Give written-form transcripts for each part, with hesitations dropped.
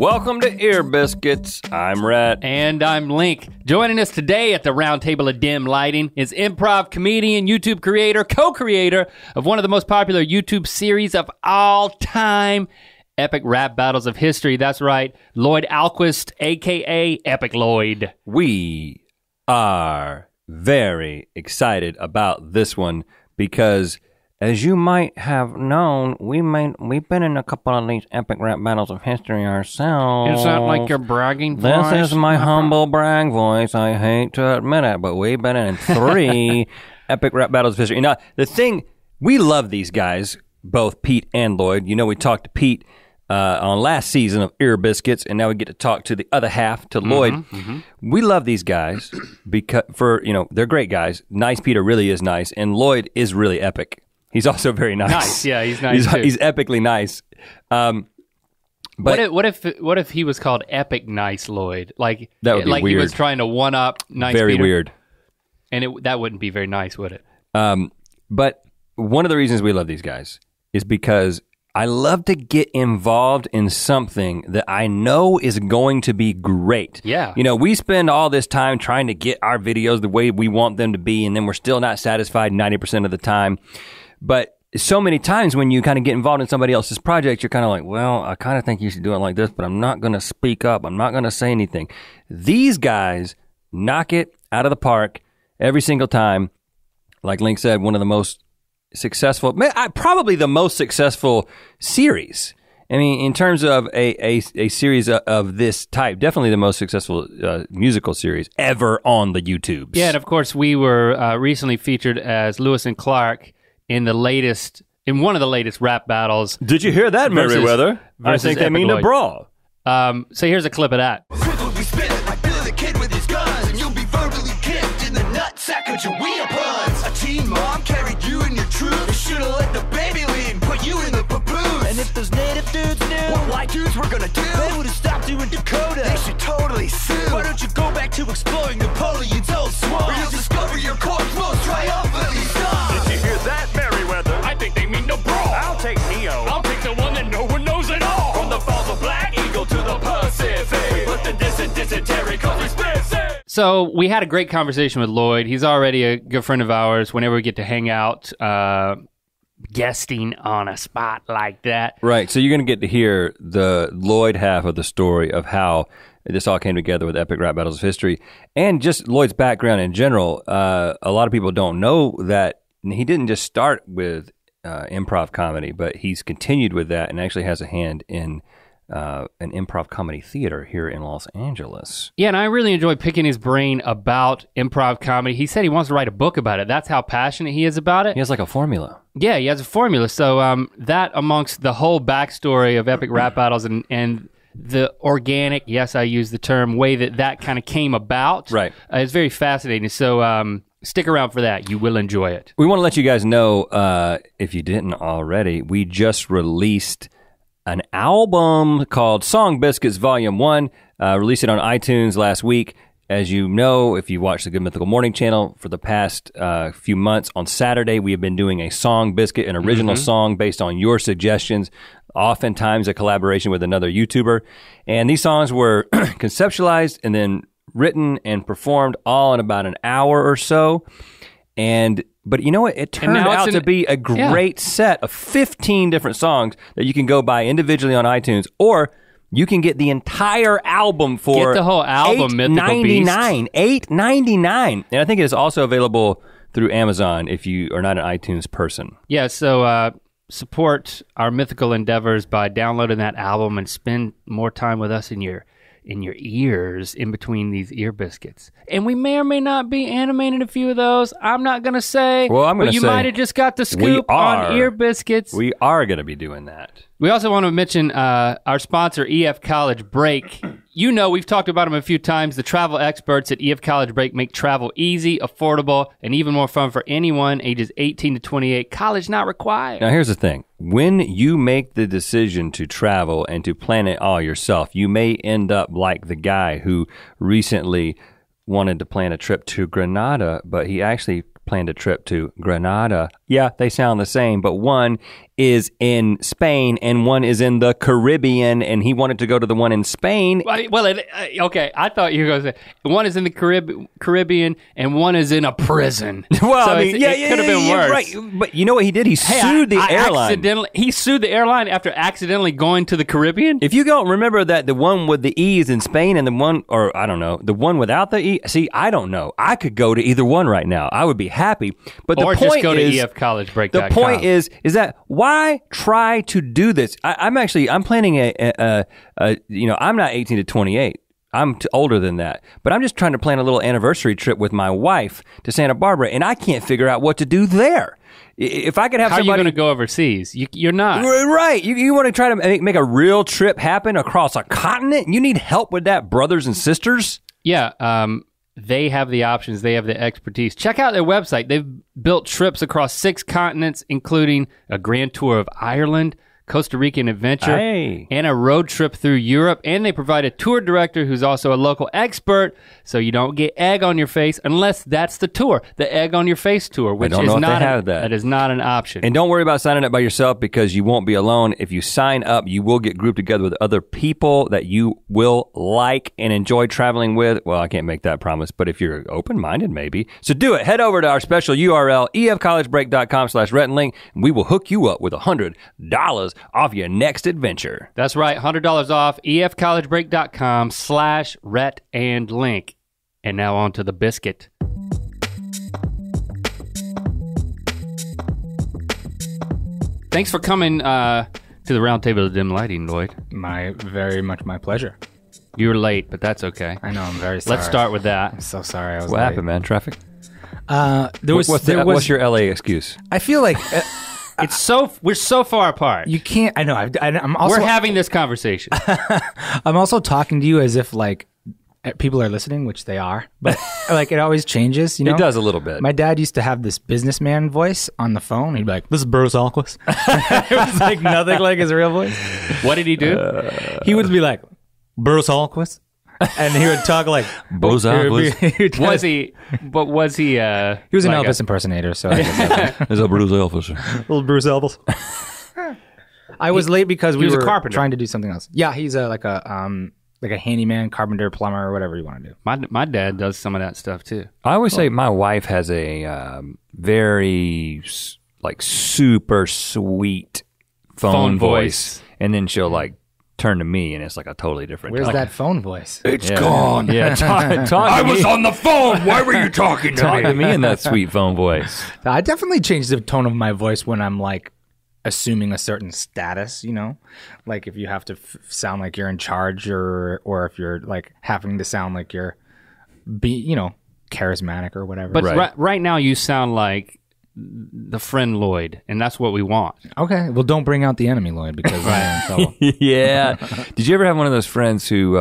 Welcome to Ear Biscuits. I'm Rhett. And I'm Link. Joining us today at the Round Table of Dim Lighting is improv comedian, YouTube creator, co-creator of one of the most popular YouTube series of all time, Epic Rap Battles of History. That's right, Lloyd Ahlquist, a.k.a. Epic Lloyd. We are very excited about this one because, as you might have known, we've been in a couple of these epic rap battles of history ourselves. Is that like your bragging voice? This is my humble brag voice. I hate to admit it, but we've been in 3 epic rap battles of history. Now, the thing, we love these guys, both Pete and Lloyd. You know, we talked to Pete on last season of Ear Biscuits, and now we get to talk to the other half, to Lloyd. We love these guys because they're great guys. Nice Peter really is nice, and Lloyd is really epic. He's also very nice. Nice, yeah, he's nice too. He's epically nice. But what if he was called Epic Nice Lloyd? Like that would be like weird. He was trying to one up Nice very Peter. Weird. And that wouldn't be very nice, would it? But one of the reasons we love these guys is because I love to get involved in something that I know is going to be great. Yeah. You know, we spend all this time trying to get our videos the way we want them to be, and then we're still not satisfied 90% of the time. But so many times when you kind of get involved in somebody else's project, you're kind of like, well, I kind of think you should do it like this, but I'm not going to speak up. I'm not going to say anything. These guys knock it out of the park every single time. Like Link said, one of the most successful, probably the most successful series. I mean, in terms of a series of this type, definitely the most successful musical series ever on the YouTubes. Yeah, and of course we were recently featured as Lewis and Clark in one of the latest rap battles. Did you hear that, Merriweather? I think they mean to brawl. So here's a clip of that. A teen mom carried you in your truth. They should've let the baby lead and put you in the papoose. And if those native dudes knew what white dudes were gonna do, they would've stopped you in Dakota. They should totally sue. Why don't you go back to exploring Napoleon's old swamp, where you'll discover your corpse most triumphantly sung. Did you hear that, Merriweather? I think they mean to brawl. I'll take Neo. I'll take the one that no one knows at all. From the Falls of Black Eagle to the Pacific, we put the dysentery cause we spit. So we had a great conversation with Lloyd. He's already a good friend of ours. Whenever we get to hang out, guesting on a spot like that. Right, so you're gonna get to hear the Lloyd half of the story of how this all came together with Epic Rap Battles of History, and just Lloyd's background in general. A lot of people don't know that he didn't just start with improv comedy, but he's continued with that and actually has a hand in an improv comedy theater here in Los Angeles. Yeah, and I really enjoy picking his brain about improv comedy. He said he wants to write a book about it. That's how passionate he is about it. He has like a formula. Yeah, he has a formula. So that amongst the whole backstory of Epic Rap Battles and the organic, yes, I use the term, way that kind of came about. Right. It's very fascinating. So stick around for that. You will enjoy it. We want to let you guys know, if you didn't already, we just released an album called Song Biscuits Volume 1, released it on iTunes last week. As you know, if you watch the Good Mythical Morning channel for the past few months, on Saturday we have been doing a song biscuit, an original song based on your suggestions, oftentimes a collaboration with another YouTuber. And these songs were conceptualized and then written and performed all in about an hour or so. But you know what? It turned out to be a great set of 15 different songs that you can go buy individually on iTunes, or you can get the entire album for get the whole album, $8.99. And I think it is also available through Amazon if you are not an iTunes person. Yeah, so support our mythical endeavors by downloading that album and spend more time with us in your ears in between these ear biscuits. And we may or may not be animating a few of those. I'm not gonna say. Well, I'm gonna say. But you might have just got the scoop on ear biscuits. We are gonna be doing that. We also want to mention our sponsor, EF College Break. You know, we've talked about them a few times. The travel experts at EF College Break make travel easy, affordable, and even more fun for anyone ages 18 to 28. College not required. Now, here's the thing. When you make the decision to travel and to plan it all yourself, you may end up like the guy who recently wanted to plan a trip to Granada, but he actually planned a trip to Granada, yeah, they sound the same, but one is in Spain and one is in the Caribbean, and he wanted to go to the one in Spain. Well, okay, I thought you were going to say one is in the Caribbean and one is in a prison. Well, so I mean, it could have been worse. Right. But you know what he did? He sued the airline. He sued the airline after accidentally going to the Caribbean? If you don't remember that the one with the E is in Spain and the one, or I don't know, the one without the E, see, I don't know. I could go to either one right now. I would be happy. But the or point just go is, to efcollegebreak.com. The point is that why try to do this? I'm planning I'm not 18 to 28. I'm older than that. But I'm just trying to plan a little anniversary trip with my wife to Santa Barbara, and I can't figure out what to do there. If I could have somebody... How are you going to go overseas? You're not. Right. You want to try to make a real trip happen across a continent? You need help with that, brothers and sisters? Yeah, they have the options. They have the expertise. Check out their website. They've built trips across 6 continents, including a grand tour of Ireland, Costa Rican adventure, and a road trip through Europe. And they provide a tour director who's also a local expert, so you don't get egg on your face unless that's the tour, the egg on your face tour, which is not that is not an option. And don't worry about signing up by yourself because you won't be alone. If you sign up, you will get grouped together with other people that you will like and enjoy traveling with. Well, I can't make that promise, but if you're open-minded, maybe. So do it. Head over to our special URL, efcollegebreak.com/Rhett Link, and we will hook you up with $100 off your next adventure. That's right, $100 off, efcollegebreak.com/Rhett and Link. And now on to the biscuit. Thanks for coming to the Roundtable of Dim Lighting, Lloyd. Very much my pleasure. You were late, but that's okay. I know, I'm very sorry. Let's start with that. I'm so sorry I was What late. happened, man? Traffic? What's your LA excuse? I feel like we're so far apart. you can't. I know. I'm also. We're having this conversation. I'm also talking to you as if like people are listening, which they are, but like it always changes. You know, It does a little bit. My dad used to have this businessman voice on the phone. He'd be like, "This is Bruce Ahlquist." It was like nothing like his real voice. What did he do? He would be like, "Bruce Ahlquist," and he would talk like Bruce Ahlquist. Was he? But was he? He was an Elvis impersonator, so I guess There's a Bruce Ahlquist. little Bruce Elvis. I was late because we was a were carpenter. trying to do something else. Yeah, he's like a handyman, carpenter, plumber, or whatever you want to do. My dad does some of that stuff too. I always say my wife has a very super sweet phone voice, and then she'll like turn to me, and it's like a totally different. Where's tone. that phone voice? It's gone. Yeah, talk I was on the phone. Why were you talking to Talk me? to me in that sweet phone voice. I definitely changed the tone of my voice when I'm like assuming a certain status, you know, like if you have to sound like you're in charge, or if you're like having to sound like you're charismatic or whatever. But Right. right now you sound like the friend Lloyd, and that's what we want. Okay, well, don't bring out the enemy, Lloyd, because I'm in trouble. Yeah. Did you ever have one of those friends who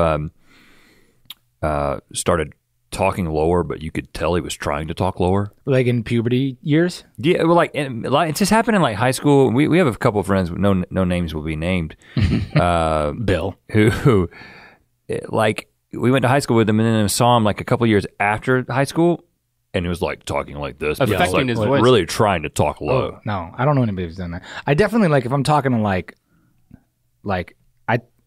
started talking lower, but you could tell he was trying to talk lower? Like in puberty years? Yeah, well, it just happened in like high school. We have a couple of friends, no names will be named. Bill. Who like we went to high school with him, and then saw him like a couple years after high school, and he was like talking like this, Affecting his voice. really trying to talk low. No, I don't know anybody who's done that. I definitely like if I'm talking to like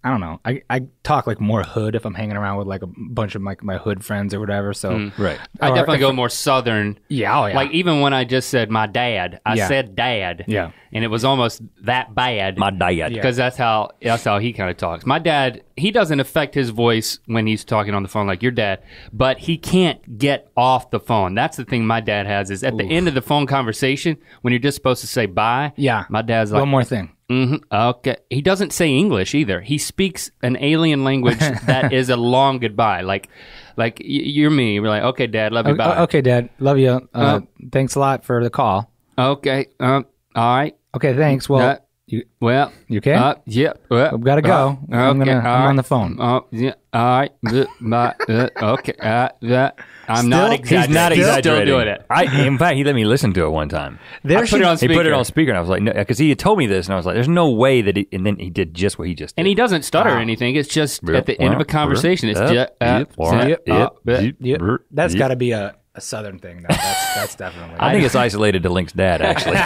I don't know. I talk like more hood if I'm hanging around with like a bunch of my hood friends or whatever. So Right. I Or definitely if- go more southern. Yeah, oh yeah. Like even when I just said my dad, I Yeah. said dad. Yeah. And it was almost that bad. My dad. Because that's how he kind of talks. My dad, he doesn't affect his voice when he's talking on the phone like your dad, but he can't get off the phone. That's the thing my dad has is at the end of the phone conversation when you're just supposed to say bye. Yeah. My dad's like, one more thing. okay. He doesn't say English either. He speaks an alien language that is a long goodbye. Like you're me. We're like, okay, Dad, love you, bye. Okay, Dad, love you. Thanks a lot for the call. Okay, all right. Okay, thanks. Well, Well, you okay? Yeah. Well, I've gotta go. I'm on the phone. Yeah. All right. Okay. I'm not exaggerating. He's not He's exaggerating. still doing it. In fact, he let me listen to it one time. I put it on He speaker. put it on speaker, and I was like, no, because he had told me this, and I was like, there's no way that and then he did just what he just did. And he doesn't stutter or anything. It's just at the end of a conversation. It's just, That's got to be a Southern thing. That's definitely. I think it's isolated to Link's dad, actually.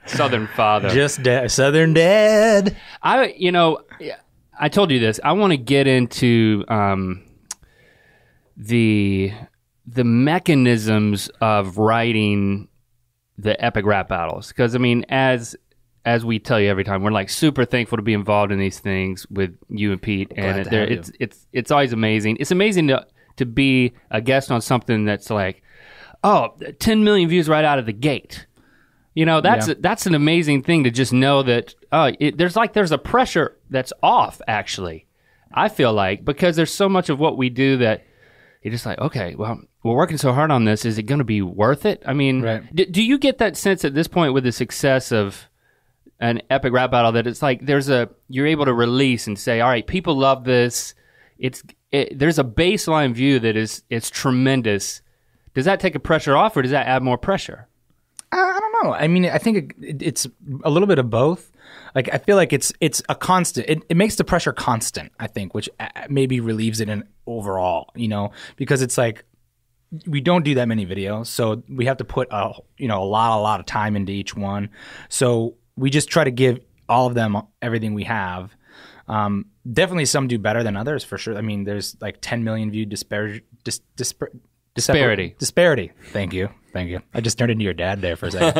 Southern father. Just Southern dad. I told you this. I want to get into the mechanisms of writing the epic rap battles, because I mean, as we tell you every time, we're like super thankful to be involved in these things with you and Pete, and it's always amazing. It's amazing to be a guest on something that's like, 10 million views right out of the gate. That's an amazing thing to just know that there's a pressure that's off, actually. I feel like, because there's so much of what we do that you're just like, okay, well, we're working so hard on this. Is it going to be worth it? I mean, do you get that sense at this point with the success of an epic rap battle that it's like you're able to release and say, all right, people love this. There's a baseline view that it's tremendous. Does that take a pressure off, or does that add more pressure? I don't know. I mean, I think it's a little bit of both. Like, I feel like it's a constant. It makes the pressure constant, I think, which maybe relieves it in overall, because it's like we don't do that many videos, so we have to put a lot of time into each one. So we just try to give all of them everything we have. Definitely some do better than others, for sure. I mean, there's like 10 million view disparity. Thank you. I just turned into your dad there for a second.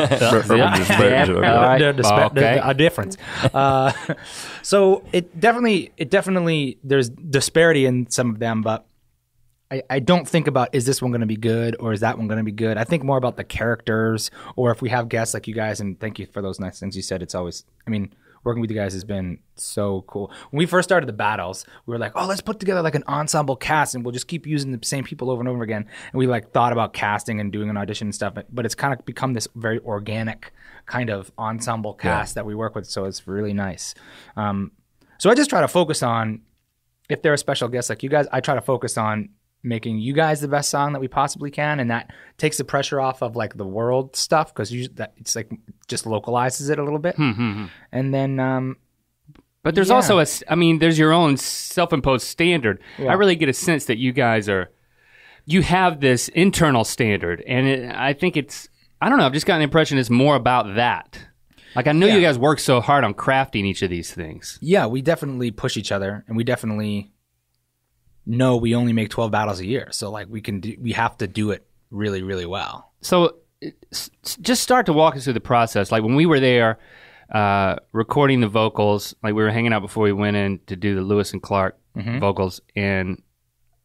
A difference. So it definitely there's disparity in some of them, but I don't think about, is this one going to be good or is that one going to be good? I think more about the characters, or if we have guests like you guys, and thank you for those nice things you said. It's always, working with you guys has been so cool. When we first started the battles, we were like, let's put together like an ensemble cast and we'll just keep using the same people over and over again. And we like thought about casting and doing an audition and stuff, but it's kind of become this very organic kind of ensemble cast that we work with. So it's really nice. So I just try to focus on, if there are special guests like you guys, I try to focus on making you guys the best song that we possibly can, and that takes the pressure off of like the world stuff, because it's like just localizes it a little bit. And then but there's also there's your own self-imposed standard. I really get a sense that you guys you have this internal standard, and I think I don't know, I've just gotten the impression it's more about that. Like, I know you guys work so hard on crafting each of these things. Yeah, we definitely push each other, and we definitely know we only make 12 battles a year. So like we have to do it really, really well. So just start to walk us through the process. Like, when we were there recording the vocals, like we were hanging out before we went in to do the Lewis and Clark vocals, and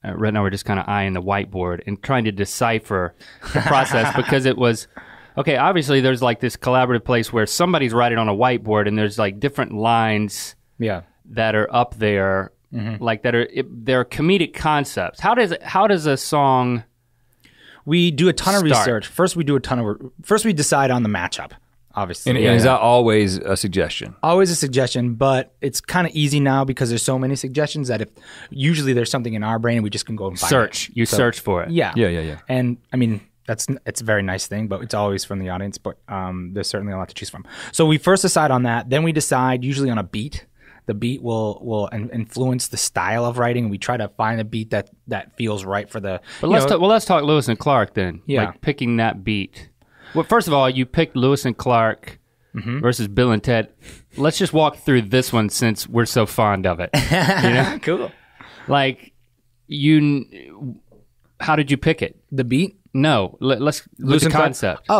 Rhett and I were just kind of eyeing the whiteboard and trying to decipher the process, because it was, okay, obviously there's like this collaborative place where somebody's writing on a whiteboard and there's like different lines that are up there. Like they're comedic concepts. How does a song? We do a ton of research. First we decide on the matchup, obviously. And is that always a suggestion? Always a suggestion, but it's kind of easy now because there's so many suggestions that usually there's something in our brain and we just can go and find search. it. Search for it. Yeah. Yeah. And I mean, it's a very nice thing, but it's always from the audience. But there's certainly a lot to choose from. So we first decide on that. Then we decide usually on a beat. The beat will influence the style of writing. We try to find a beat that feels right for the. But let's talk Lewis and Clark then. Yeah. Like picking that beat. Well, first of all, you picked Lewis and Clark versus Bill and Ted. Let's just walk through this one since we're so fond of it. Cool. Like, how did you pick it? The beat? No, let's lose the concept.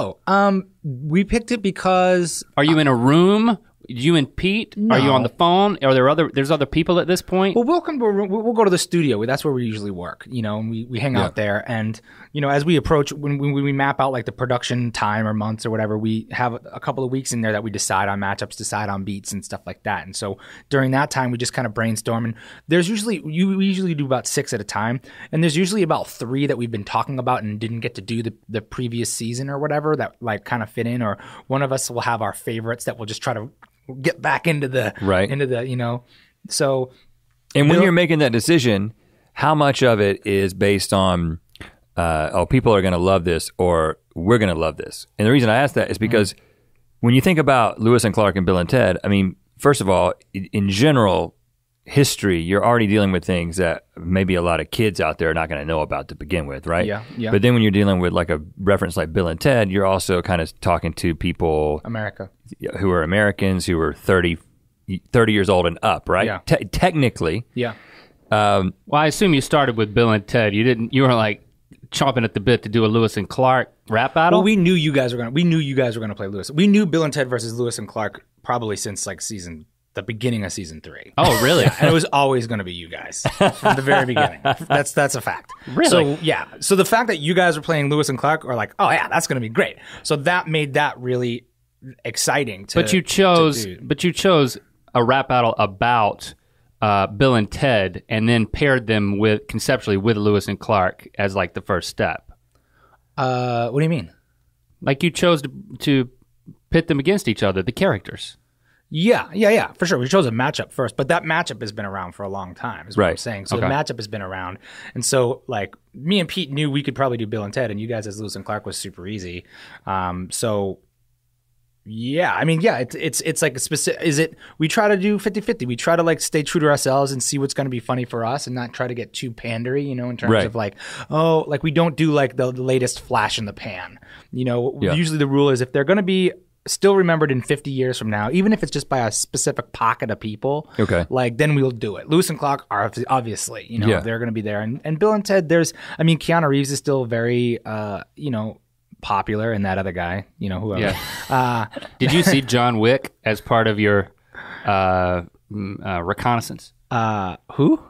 We picked it because. Are you in a room? You and Pete? No. Are you on the phone? Are there there's other people at this point? Well, we'll go to the studio. That's where we usually work, and we hang out there. And, as we approach, when we map out like the production time or months or whatever, we have a couple of weeks in there that we decide on matchups, decide on beats and stuff like that. And so during that time, we just kind of brainstorm. And we usually do about 6 at a time. And there's usually about 3 that we've been talking about and didn't get to do the previous season or whatever that like kind of fit in. Or one of us will have our favorites that we'll just try to get back into the so. And when you're making that decision, how much of it is based on people are going to love this or we're going to love this? And the reason I ask that is because when you think about Lewis and Clark and Bill and Ted, I mean, first of all, in general, history, you're already dealing with things that maybe a lot of kids out there are not going to know about to begin with, right? Yeah. But then when you're dealing with like a reference like Bill and Ted, you're also kind of talking to people America who are Americans who are 30 years old and up, right? Yeah. Technically. Yeah. Well, I assume you started with Bill and Ted. You weren't like chomping at the bit to do a Lewis and Clark rap battle? Well, we knew you guys were gonna play Lewis. We knew Bill and Ted versus Lewis and Clark probably since like the beginning of season 3. Oh, really? And it was always going to be you guys from the very beginning. That's a fact. Really? So yeah. So the fact that you guys were playing Lewis and Clark are like, oh yeah, that's going to be great. So that made that really exciting. But you chose a rap battle about Bill and Ted, and then paired them conceptually with Lewis and Clark as like the first step. What do you mean? Like you chose to pit them against each other, the characters. Yeah, for sure. We chose a matchup first, but that matchup has been around for a long time, is what I'm Right. saying. So Okay. the matchup has been around. And so, like, me and Pete knew we could probably do Bill and Ted, and you guys as Lewis and Clark was super easy. So, yeah, I mean, yeah, it's like a specific, we try to do 50-50. We try to, like, stay true to ourselves and see what's going to be funny for us and not try to get too pandery, you know, in terms Right. of, like, we don't do, like, the latest flash in the pan. You know, Yeah. usually the rule is if they're going to be still remembered in 50 years from now, even if it's just by a specific pocket of people, Okay. like then we'll do it. Lewis and Clark are obviously, you know, Yeah. they're going to be there. And Bill and Ted, Keanu Reeves is still very, popular, and that other guy, you know, whoever. Yeah. Did you see John Wick as part of your reconnaissance? Who?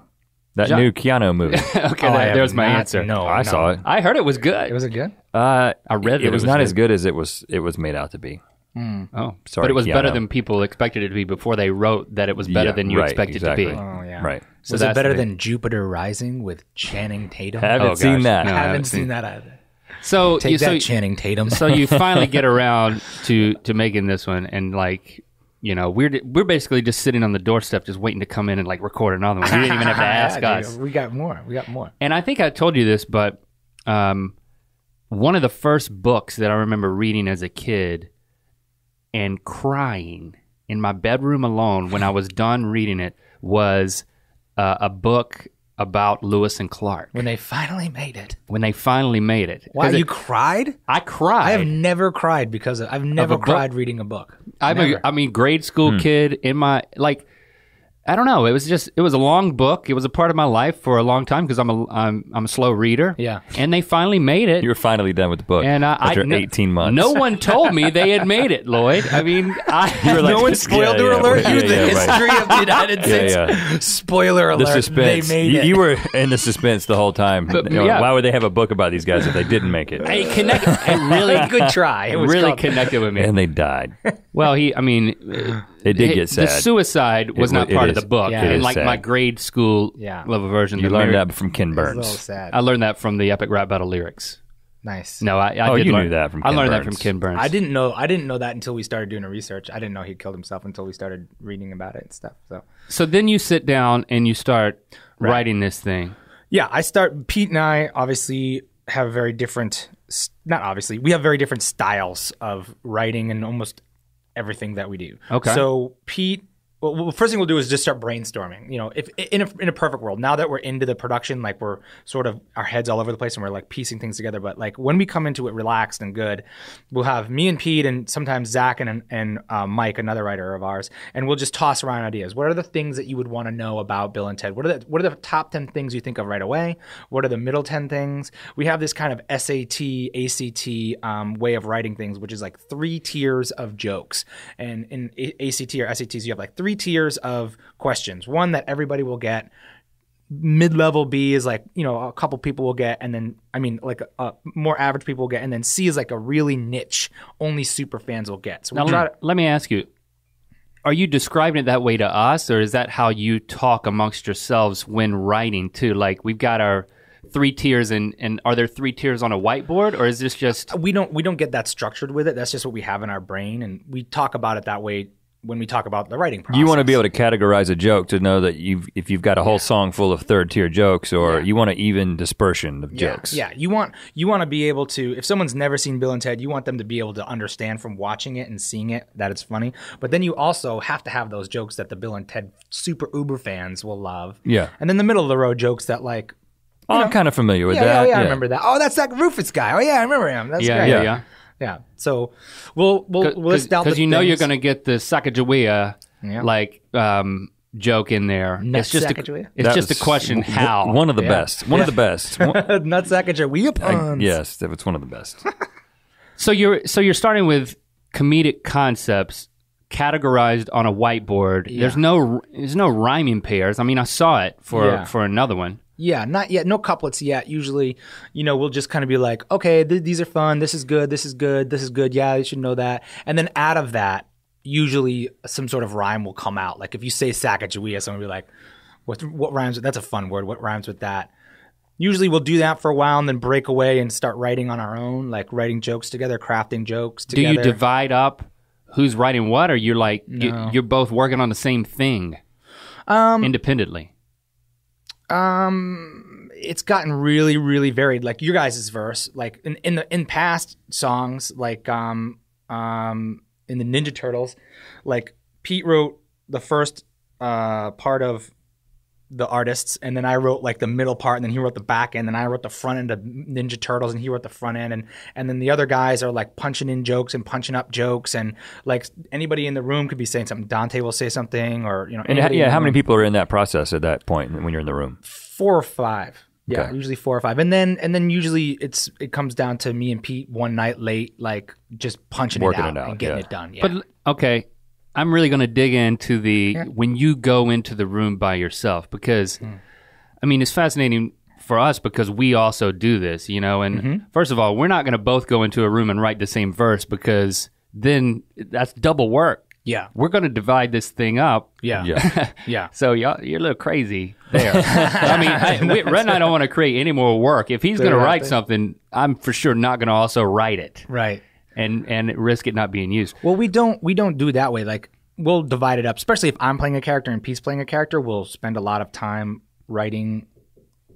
That John- new Keanu movie. Okay, I have there's my not- answer. No, I saw it. I heard it was good. Was it good? I read that it was not good. as good as it was made out to be. Oh, Sorry, but it was better Keanu. than people expected it to be before they wrote that it was better Yeah, than you right, expected exactly. to be. Oh, yeah. Right. So Was it that's better the- than Jupiter Rising with Channing Tatum? Haven't Oh, seen gosh. that. No. I haven't haven't seen seen- that either. So Take that, so, Channing Tatum. so you finally get around to making this one, and like, you know, we're basically just sitting on the doorstep, just waiting to come in and like record another one. You didn't even have to ask Yeah, us. dude, we got more. And I think I told you this, but one of the first books that I remember reading as a kid and crying in my bedroom alone when I was done reading it was a book about Lewis and Clark. When they finally made it. When they finally made it. Wow, 'Cause you cried? I cried. I have never cried because I've never book? cried reading a book. I'm a grade school kid in my, like, I don't know. It was a long book. It was a part of my life for a long time because I'm a slow reader. Yeah. And they finally made it. You were finally done with the book And after 18 months. No one told me they had made it, Lloyd. I mean, were like, No one yeah, spoiler yeah, alert right. you Yeah, the yeah, right. history of the United States. yeah. Spoiler The alert. suspense. They made you, it. you were in the suspense the whole time. You know, yeah. Why would they have a book about these guys if they didn't make it? it really Good try. It was really called- connected with me. And they died. Well, it It did get sad. The suicide was not it part of is. the book. Yeah. It In is like sad. my grade school Yeah. level version. You the learned lyric- that from Ken It's a little Burns. sad. I learned that from the Epic Rap Battle lyrics. Nice. No, I Oh, did you learn, knew that from I Ken learned that Burns. from Ken Burns. I didn't know that until we started doing the research. I didn't know he killed himself until we started reading about it and stuff. So then you sit down and you start writing this thing. Yeah, Pete and I obviously have very different, we have very different styles of writing and almost everything that we do. Okay. So Pete, well, first thing we'll do is just start brainstorming. You know, if in a perfect world, now that we're into the production, like we're sort of our heads all over the place and we're like piecing things together. But like when we come into it relaxed and good, we'll have me and Pete and sometimes Zach and Mike, another writer of ours, and we'll just toss around ideas. What are the things that you would want to know about Bill and Ted? What are the top 10 things you think of right away? What are the middle 10 things? We have this kind of SAT, ACT way of writing things, which is like 3 tiers of jokes. And in ACT or SATs, you have like 3 tiers of questions. One that everybody will get. Mid-level B is like, you know, a couple people will get, and then, more average people will get, and then C is like a really niche, only super fans will get. So we Now, try to, let me ask you, are you describing it that way to us, or is that how you talk amongst yourselves when writing too? Like, we've got our 3 tiers, and are there 3 tiers on a whiteboard, or is this just... we don't get that structured with it. That's just what we have in our brain, and we talk about it that way when we talk about the writing process. You want to be able to categorize a joke to know that if you've got a whole song full of third tier jokes, or you want an even dispersion of jokes. Yeah, you want to be able to, if someone's never seen Bill and Ted, you want them to be able to understand from watching it and seeing it that it's funny. But then you also have to have those jokes that the Bill and Ted super uber fans will love. Yeah. And then the middle of the road jokes that like, I'm kind of familiar with that. Yeah, I remember that. Oh, that's that Rufus guy. Oh yeah, I remember him. That's great. Yeah. So we'll list out because the you know things. you're going to get the Sacagawea joke in there. It's just a question how. One of the best. One of the best. Nut Sacagawea puns. Yes, it's one of the best. So you're starting with comedic concepts categorized on a whiteboard. Yeah. There's no rhyming pairs. I mean, I saw it for another one. Yeah, not yet. No couplets yet. Usually, we'll just kind of be like, okay, these are fun. This is good. This is good. This is good. Yeah, you should know that. And then out of that, usually some sort of rhyme will come out. Like if you say Sacagawea, someone will be like, what rhymes with, that's a fun word. What rhymes with that? Usually we'll do that for a while and then break away and start writing on our own, like writing jokes together, crafting jokes together. Do you divide up who's writing what, or you're like, No. you're both working on the same thing independently? It's gotten really, really varied. Like your guys' verse, like in past songs, like in the Ninja Turtles, like Pete wrote the first part of the artists, and then I wrote like the middle part, and then he wrote the back end, and I wrote the front end of Ninja Turtles, and he wrote the front end, and then the other guys are like punching in jokes and punching up jokes, and like anybody in the room could be saying something. Dante will say something, or And how many people are in that process at that point when you're in the room? 4 or 5. Yeah, Okay. usually 4 or 5, and then usually it comes down to me and Pete one night late, like just Working it it out, and getting yeah. it done. Yeah. But okay, I'm really going to dig into when you go into the room by yourself, because I mean, it's fascinating for us because we also do this, and first of all, we're not going to both go into a room and write the same verse, because then that's double work. Yeah. We're going to divide this thing up. Yeah. Yeah. Yeah. So you're a little crazy there. I mean, Rhett and I don't want to create any more work. If he's going to write something, I'm for sure not going to also write it. Right. And risk it not being used. Well, we don't do it that way. Like we'll divide it up, especially if I'm playing a character and Pete's playing a character. We'll spend a lot of time writing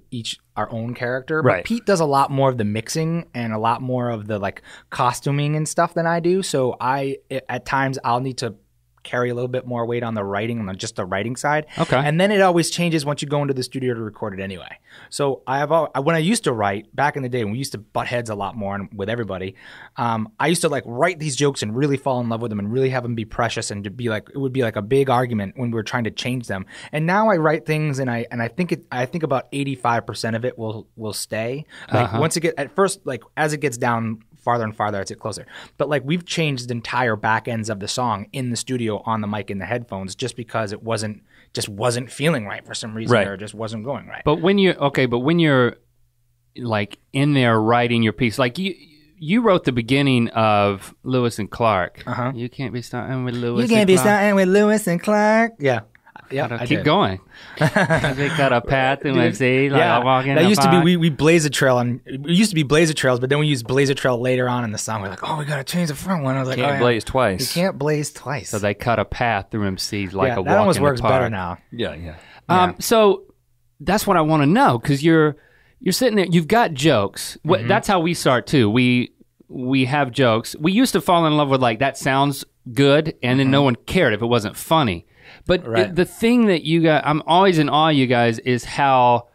each our own character. But Right. Pete does a lot more of the mixing and a lot more of the like costuming and stuff than I do. So at times I'll need to carry a little bit more weight on the writing, on just the writing side. Okay. And then it always changes once you go into the studio to record it anyway. So when I used to write back in the day when we used to butt heads a lot more with everybody, I used to like write these jokes and really fall in love with them and really have them be precious, and to be like, it would be like a big argument when we were trying to change them. And now I write things and I think about 85% of it will stay. Like once it get at first, like as it gets down farther and farther, as it closer. But like we've changed the entire back ends of the song in the studio on the mic in the headphones just because it wasn't feeling right for some reason, Right. or just wasn't going right. But when you're like in there writing your piece, like you wrote the beginning of Lewis and Clark. You can't be starting with Lewis. You can't and be Clark. starting with Lewis and Clark. Yeah. Yeah, Gotta I keep did. going. They got a path in my sea, like I walk in. that a used to park. be we blaze a trail, and it used to be blazer trails, but then we used blazer trail later on in the song. We're like, oh, we gotta change the front one. I was like, Can't oh, yeah. blaze You twice. can't blaze twice. So they cut a path through MCs like a walk that almost in works the park. better now. Yeah. So that's what I want to know, because you're sitting there. You've got jokes. That's how we start too. We have jokes. We used to fall in love with like that sounds good, and then no one cared if it wasn't funny. But the thing that you got, I'm always in awe of you guys, is how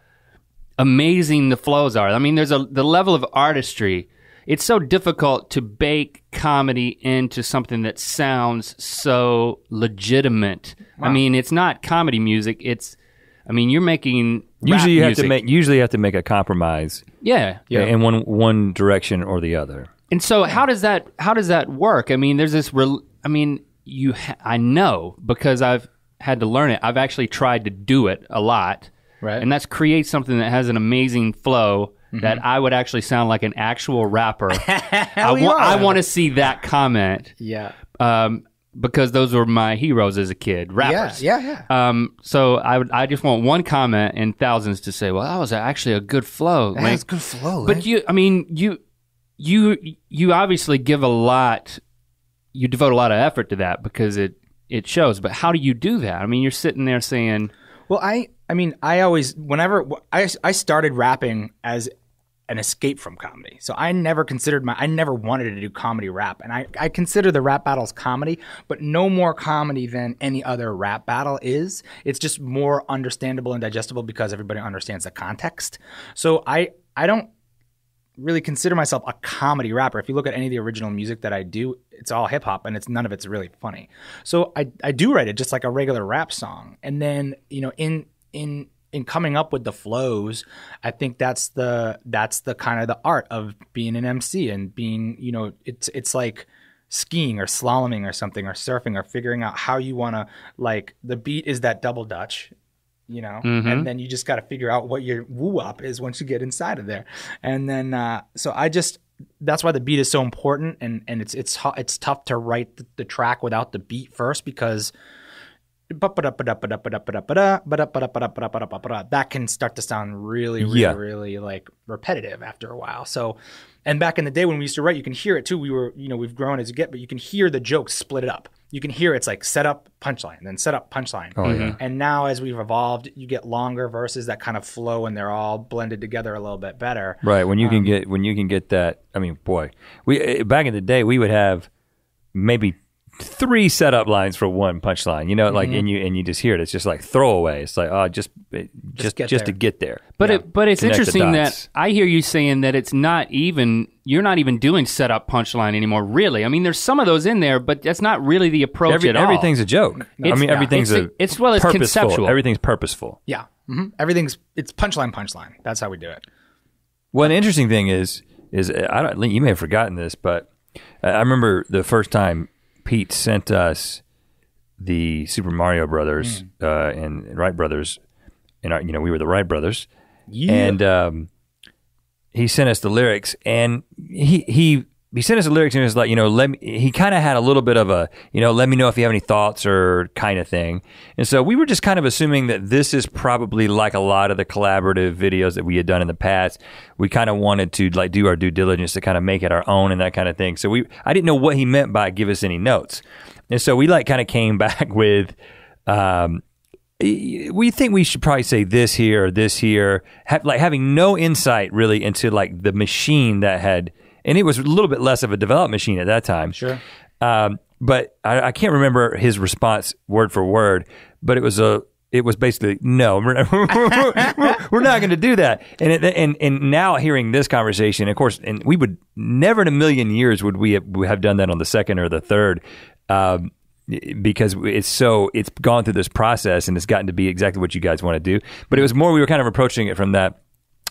amazing the flows are. I mean, there's the level of artistry. It's so difficult to bake comedy into something that sounds so legitimate. Wow. I mean, it's not comedy music. You're making Usually rap music. you have to make a compromise. Yeah. In one direction or the other. And so how does that work? I mean, there's this I know, because I've had to learn it. I've actually tried to do it a lot. Right. And that's create something that has an amazing flow that I would actually sound like an actual rapper. I want to see that comment. Yeah. Because those were my heroes as a kid, rappers. Yeah. So I just want one comment and thousands to say, well, that was actually a good flow. That's good flow. But you obviously give a lot. You devote a lot of effort to that because it it shows. But how do you do that? I mean, you're sitting there saying, well, I mean, I always, whenever I started rapping as an escape from comedy. So I never wanted to do comedy rap. And I consider the rap battles comedy, but no more comedy than any other rap battle is. It's just more understandable and digestible because everybody understands the context. So I don't really consider myself a comedy rapper. If you look at any of the original music that I do, it's all hip hop and none of it's really funny. So I do write it just like a regular rap song. And then, in coming up with the flows, I think that's the kind of the art of being an MC and being, it's like skiing or slaloming or something or surfing or figuring out how you want to, like, the beat is that double dutch, and then you just got to figure out what your woo up is once you get inside of there. And then, that's why the beat is so important. And it's tough to write the track without the beat first because that can start to sound really like repetitive after a while. So, and back in the day when we used to write, you can hear it too. We've grown as you get, but you can hear the jokes split it up. You can hear it's like set up punchline, then set up punchline. Oh, yeah. And now as we've evolved, you get longer verses that kind of flow and they're all blended together a little bit better. Right. When you can get that, I mean, boy, back in the day we would have maybe 3 setup lines for one punchline, like, and you just hear it. It's just like throwaway. It's like, just to get there. But it's interesting that I hear you saying that you're not even doing setup punchline anymore, really. I mean, there's some of those in there, but that's not really the approach at all. Everything's a joke. Everything's it's purposeful. conceptual. Everything's purposeful. Yeah. Mm-hmm. It's punchline. That's how we do it. Well, an interesting thing is you may have forgotten this, but I remember the first time Pete sent us the Super Mario Brothers and Wright Brothers, and we were the Wright Brothers, and he sent us the lyrics, and he sent us the lyrics, and he was like, he kind of had a little bit of a, let me know if you have any thoughts or kind of thing, and so we were just kind of assuming that this is probably like a lot of the collaborative videos that we had done in the past. We kind of wanted to like do our due diligence to kind of make it our own and that kind of thing. So I didn't know what he meant by give us any notes. And so we like kind of came back with, we think we should probably say this here or this here, like having no insight really into like the machine that had, and it was a little bit less of a developed machine at that time. Sure. But I can't remember his response word for word, but it was basically, no, we're not going to do that. And now hearing this conversation, of course, and we would never in a million years would we have done that on the second or the third, because it's gone through this process and it's gotten to be exactly what you guys want to do. But it was more, we were kind of approaching it from that,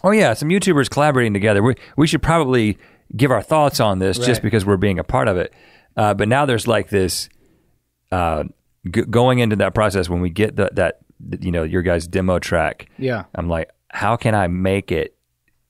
oh yeah, some YouTubers collaborating together. We should probably give our thoughts on this just because we're being a part of it. But now there's like this, going into that process when we get that your guys' demo track. Yeah, I'm like, how can I make it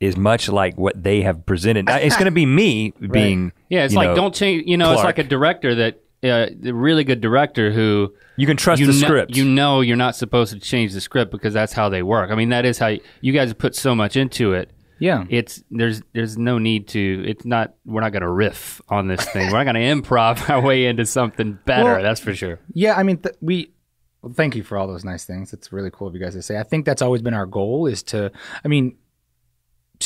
as much like what they have presented? It's going to be me being. Yeah, it's like don't change. Clark. It's like a director that the really good director who you can trust the script. You're not supposed to change the script because that's how they work. I mean, that is how you guys have put so much into it. Yeah, there's no need to. It's not. We're not going to riff on this thing. We're not going to improv our way into something better. That's for sure. Yeah, I mean Well, thank you for all those nice things. It's really cool of you guys to say. I think that's always been our goal is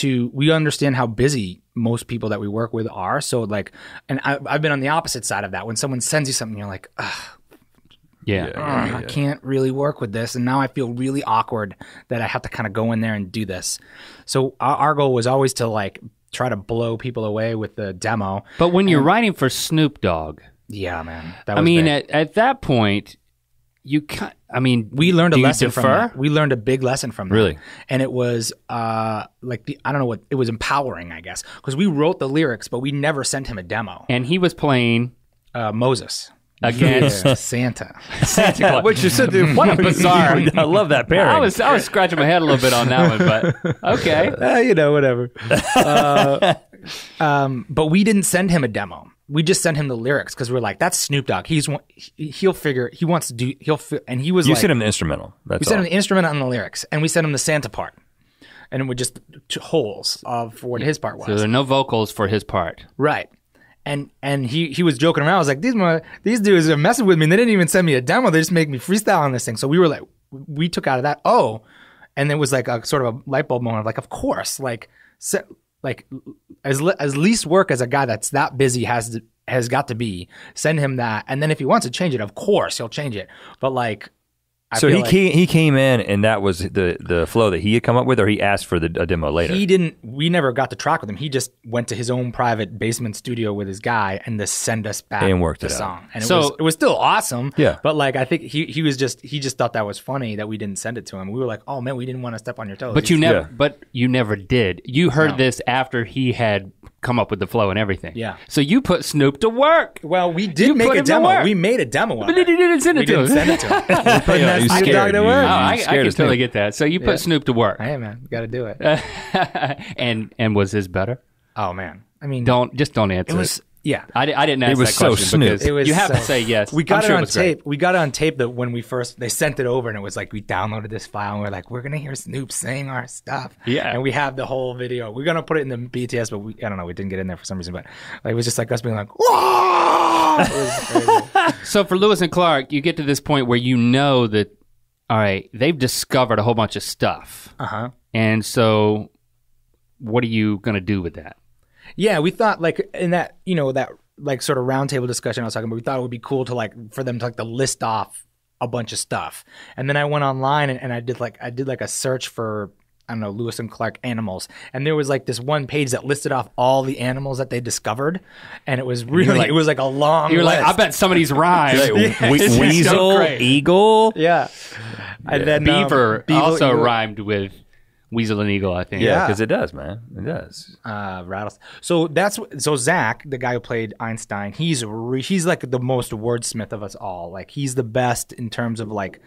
we understand how busy most people that we work with are. So like, and I've been on the opposite side of that. When someone sends you something, you're like, I can't really work with this. And now I feel really awkward that I have to kind of go in there and do this. So our goal was always to like try to blow people away with the demo. But when you're writing for Snoop Dogg. Yeah, man. At that point, we learned a lesson from that. We learned a big lesson from that. Really? And it was it was empowering, I guess, because we wrote the lyrics, but we never sent him a demo. And he was playing Moses against Santa. Santa Claus. Which is what a bizarre. I love that pairing. I was scratching my head a little bit on that one, but okay. Whatever. But we didn't send him a demo. We just sent him the lyrics because we're like, that's Snoop Dogg. He'll figure. He wants to do. And he was. You sent him the instrumental. We sent him the instrumental and the lyrics, and we sent him the Santa part, and it was just holes for what his part was. So there are no vocals for his part, right? And he was joking around. I was like, these dudes are messing with me. And they didn't even send me a demo. They just make me freestyle on this thing. So we were like, we took out of that. Oh, and it was like a sort of a light bulb moment of like, of course, like as least work as a guy that's that busy has got to be. Send him that, and then if he wants to change it, of course he'll change it. But like. So he came in and that was the flow that he had come up with, or he asked for a demo later? We never got to track with him. He just went to his own private basement studio with his guy and just send us back and worked the it out. song. And it was still awesome. Yeah. But like I think he just thought that was funny that we didn't send it to him. We were like, oh man, we didn't want to step on your toes. But you never did. You heard this after he had come up with the flow and everything. Yeah. So you put Snoop to work. Well, we did make a demo. We made a demo of it. But you didn't send it to him. We didn't send it to him. Putting that you Snoop scared Dogg to you. work. Oh, I scared can of totally Snoop. get that. So you put Snoop to work. Hey man, got to do it. And was his better? Oh man, I mean, Don't answer. it was. Yeah, I didn't ask It was that so question Snoop. because It was you have to so- say yes. we got I'm sure it on was great. tape. We got it on tape that when they sent it over, and it was like we downloaded this file, and we're like, we're gonna hear Snoop sing our stuff. Yeah. and we have the whole video. We're gonna put it in the BTS, but I don't know, we didn't get in there for some reason. But like, it was just like us being like, whoa! It was crazy. So for Lewis and Clark, you get to this point where you know that, all right, they've discovered a whole bunch of stuff. And so what are you gonna do with that? Yeah, we thought like in that, that like sort of roundtable discussion I was talking about, we thought it would be cool to like for them to list off a bunch of stuff. And then I went online and I did like a search for, I don't know, Lewis and Clark animals. And there was like this one page that listed off all the animals that they discovered. And it was really, it was like a long You're like, list. I bet some of these rhyme. Weasel, eagle. Yeah. And then Beaver also eagle, rhymed with Weasel and Eagle, I think. Yeah, because it does, man. It does. Rattles. So Zach, the guy who played Einstein, he's like the most wordsmith of us all. Like he's the best in terms of like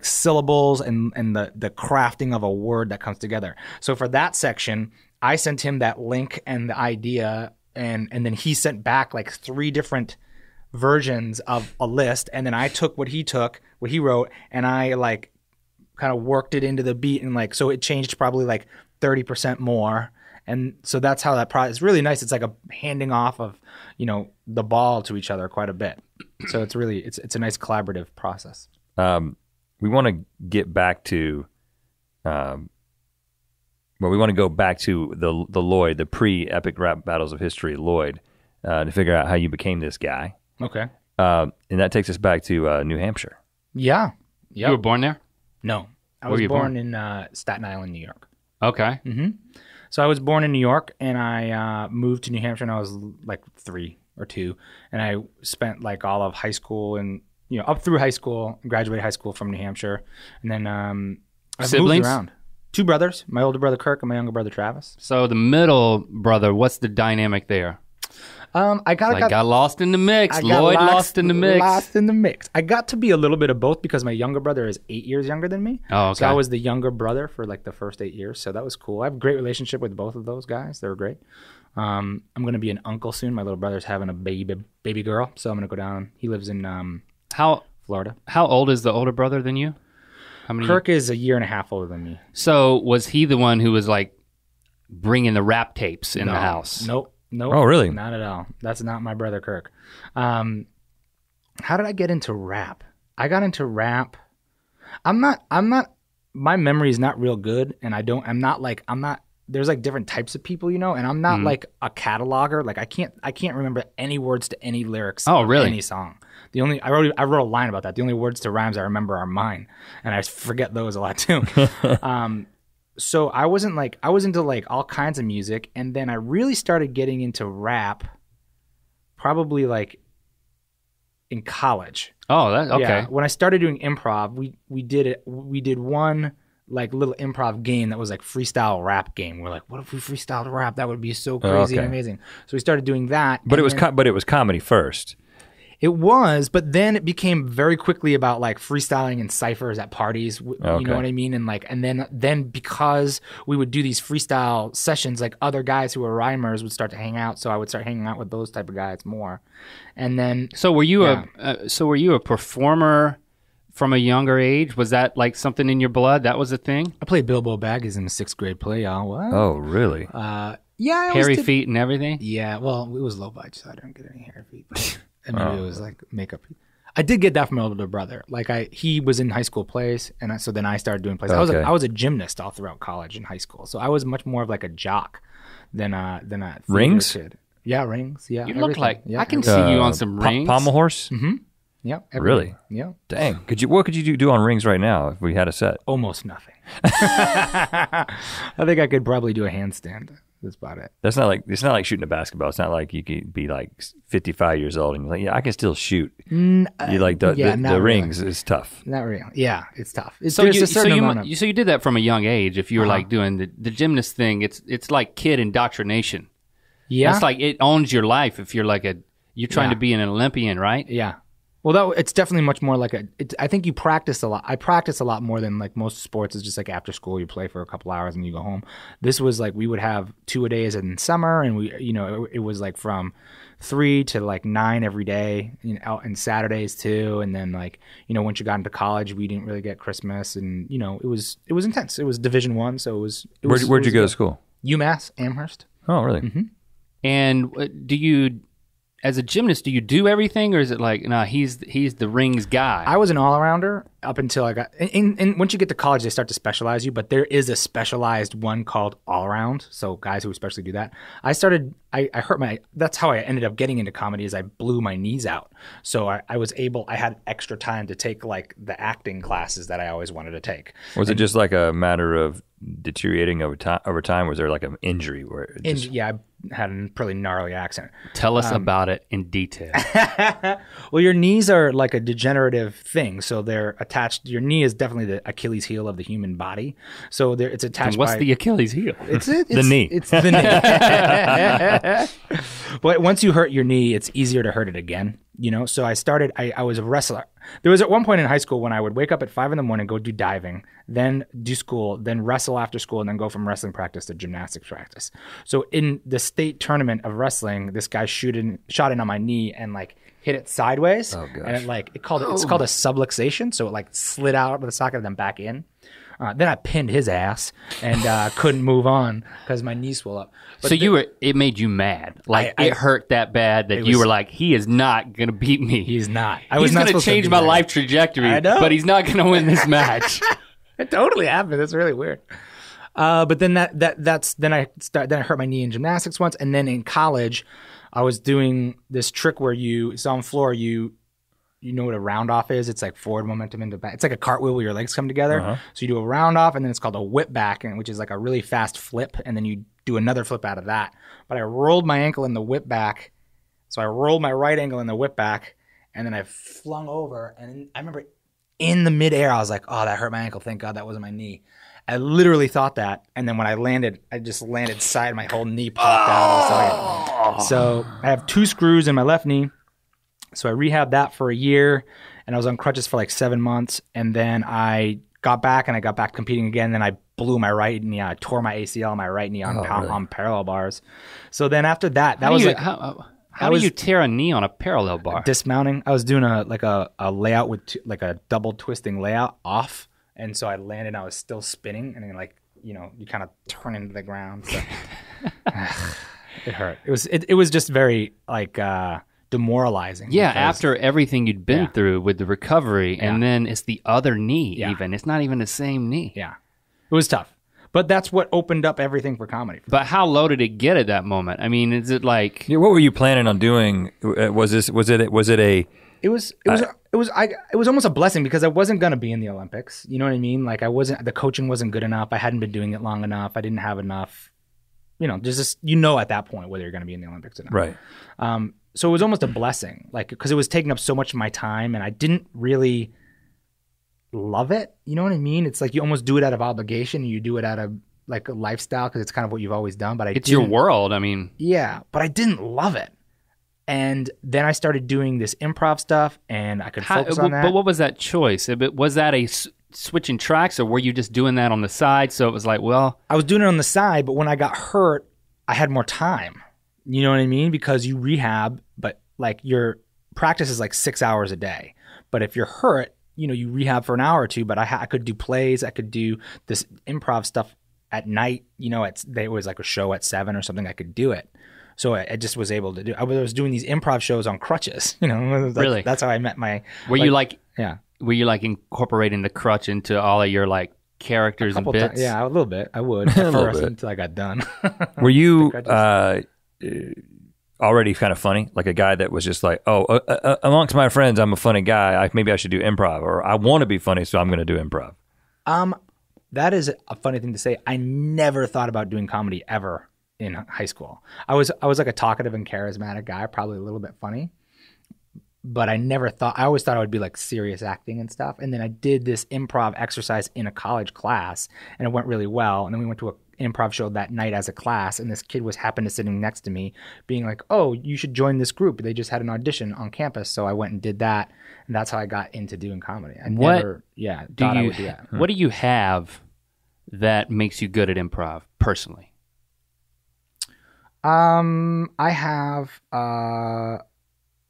syllables and the crafting of a word that comes together. So for that section, I sent him that link and the idea, and then he sent back like 3 different versions of a list, and then I took what he wrote, and I like kind of worked it into the beat, and like so it changed probably like 30% more. And so that's how that process. It's really nice. It's like a handing off of the ball to each other quite a bit. So it's really it's a nice collaborative process. We want to get back to, we want to go back to the Lloyd, the pre-Epic Rap Battles of History Lloyd, to figure out how you became this guy. Okay. And that takes us back to New Hampshire. Yeah. You were born there? No, I Where was were you born in Staten Island, New York. Okay. So I was born in New York, and I moved to New Hampshire when I was like 3 or 2, and I spent like all of high school and up through high school, graduated high school from New Hampshire, and then I've Siblings? moved around. 2 brothers, my older brother Kirk and my younger brother Travis. So the middle brother, what's the dynamic there? I Got lost in the mix. I got Lloyd lost in the mix. Lost in the mix. I got to be a little bit of both because my younger brother is 8 years younger than me. Oh, okay. So I was the younger brother for like the first 8 years. So that was cool. I have a great relationship with both of those guys. They were great. I'm going to be an uncle soon. My little brother's having a baby girl. So I'm going to go down. He lives in Florida. How old is the older brother than you? How many? Kirk is a year and a half older than me. So was he the one who was like bringing the rap tapes in the house? Nope. Oh, really? Not at all. That's not my brother Kirk. How did I get into rap? I got into rap. I'm not, my memory is not real good, and there's like different types of people, and I'm not like a cataloger. Like I can't remember any words to any lyrics. Oh, really? Of any song. I wrote a line about that. The only words to rhymes I remember are mine, and I forget those a lot too. So I was into like all kinds of music, and then I really started getting into rap probably like in college. Oh, okay. Yeah, when I started doing improv, we did one like little improv game that was like freestyle rap game. We're like, what if we freestyled rap? That would be so crazy and amazing. So we started doing that. But it was comedy first. It was, but then it became very quickly about like freestyling and ciphers at parties. You know what I mean? And then because we would do these freestyle sessions, like other guys who were rhymers would start to hang out. So I would start hanging out with those type of guys more. And then so were you a performer from a younger age? Was that like something in your blood? That was a thing? I played Bilbo Baggins in the 6th grade play, y'all. What? Oh, really? Yeah, I always Hairy did. feet and everything? Yeah, well, it was low budget, so I didn't get any hairy feet. But, and maybe it was like makeup. I did get that from my older brother. Like he was in high school plays, and so then I started doing plays. Okay. I was a gymnast all throughout college and high school, so I was much more of like a jock than a theater Rings? kid. Yeah, rings. Yeah, You look like yeah, I can see you on some rings. Pommel horse? Yeah, Really? Yeah, Dang. What could you do on rings right now if we had a set? almost nothing. I think I could probably do a handstand. That's about it. It's not like shooting a basketball. It's not like you could be like 55 years old and you're like, yeah, I can still shoot. You like the not rings is tough. Not real. Yeah, it's tough. It's, So there's you, a certain amount of, so you did that from a young age. If you were like doing the gymnast thing, it's like kid indoctrination. yeah, It's like it owns your life. If you're like you're trying Yeah. to be an Olympian, right? yeah. Well, it's definitely much more like I think you practice a lot. I practice a lot more than like most sports. Is just like after school you play for a couple hours and you go home. This was like we would have 2-a-days in summer, and it was like from 3 to like 9 every day, and Saturdays too. And then like once you got into college, we didn't really get Christmas, and it was intense. It was Division I, so it was. Where'd you go to school? UMass Amherst. Oh, really? And do you, as a gymnast, do you do everything, or is it like, nah, he's the rings guy? I was an all-arounder up until I got. And once you get to college, they start to specialize you. But there is a specialized one called all-around. So guys who especially do that. I hurt my. That's how I ended up getting into comedy. Is I blew my knees out. So I had extra time to take like the acting classes that I always wanted to take. Was it just like a matter of deteriorating over time? Was there like an injury where it just... Yeah, I had a pretty gnarly accident. Tell us about it in detail. Well, your knees are like a degenerative thing, so they're attached. Your knee is definitely the Achilles heel of the human body. So it's attached. And what's by, the Achilles heel? It's The knee. It's the knee. But once you hurt your knee, it's easier to hurt it again. So I was a wrestler. There was at one point in high school when I would wake up at 5 a.m, go do diving, then do school, then wrestle after school, and then go from wrestling practice to gymnastics practice. So in the state tournament of wrestling, this guy shot in on my knee and like hit it sideways. Oh, gosh. And it's called a subluxation. So it like slid out of the socket and then back in. Then I pinned his ass and couldn't move on because my knee swelled up. But So it made you mad. Like it hurt that bad that you were like, he is not going to beat me. He's not. He's going to change my life trajectory, I know. but he's not going to win this match. It totally happened. That's really weird. But then then I hurt my knee in gymnastics once, and then in college, I was doing this trick where it's on floor. You know what a round off is? It's like forward momentum into back. It's like a cartwheel where your legs come together. So you do a round off, and then it's called a whip back, which is like a really fast flip, and then you do another flip out of that. But I rolled my ankle in the whip back, so I rolled my right ankle in the whip back, and then I flung over, and I remember in the midair, I was like, "Oh, that hurt my ankle. Thank God that wasn't my knee." I literally thought that, and then when I landed, I just landed side. My whole knee popped out. So I have 2 screws in my left knee. So I rehabbed that for a year, and I was on crutches for like 7 months, and then I got back competing again. Then I blew my right knee. I tore my ACL on my right knee on parallel bars. So then after that, How do you tear a knee on a parallel bar? dismounting. I was doing a layout with like a double twisting layout off, and so I landed. And I was still spinning, and then you kind of turn into the ground. So. It hurt. It was just very like. Demoralizing. Yeah, after everything you'd been through with the recovery, Yeah. and then it's the other knee Yeah. even. It's not even the same knee. Yeah. It was tough. But that's what opened up everything for comedy. But how low did it get at that moment? I mean, is it like... Yeah, what were you planning on doing? Was it a... It was almost a blessing because I wasn't going to be in the Olympics. You know what I mean? Like the coaching wasn't good enough. I hadn't been doing it long enough. I didn't have enough, there's just, at that point whether you're going to be in the Olympics or not. Right. So it was almost a blessing, like, because it was taking up so much of my time and I didn't really love it. You know what I mean? It's like you almost do it out of obligation and you do it out of like a lifestyle because it's kind of what you've always done. But It's your world, I mean. Yeah, but I didn't love it. And then I started doing this improv stuff and I could focus on that. But what was that choice? Was that a switching tracks, or were you just doing that on the side? So it was like, well... I was doing it on the side, but when I got hurt, I had more time. You know what I mean? Because you rehab, but like your practice is like 6 hours a day. But if you're hurt, you rehab for an hour or two. But I could do plays. I could do this improv stuff at night, there was like a show at 7 or something, I could do it. So I just was able to do. I was doing these improv shows on crutches. Really? That's how I met my. Were you like? Yeah. Were you like incorporating the crutch into all of your like characters and bits? Yeah, a little bit. I would at first until I got done. Were you already kind of funny, like a guy that was just like, amongst my friends, I'm a funny guy. Maybe I should do improv, or I want to be funny, so I'm going to do improv. That is a funny thing to say. I never thought about doing comedy ever in high school. I was like a talkative and charismatic guy, probably a little bit funny, but I always thought I would be like serious acting and stuff. And then I did this improv exercise in a college class, and it went really well. And then we went to an improv show that night as a class, and this kid happened to sitting next to me being like, oh, you should join this group. They just had an audition on campus. So I went and did that. And that's how I got into doing comedy. I never thought I would do that. What do you have that makes you good at improv personally? I have,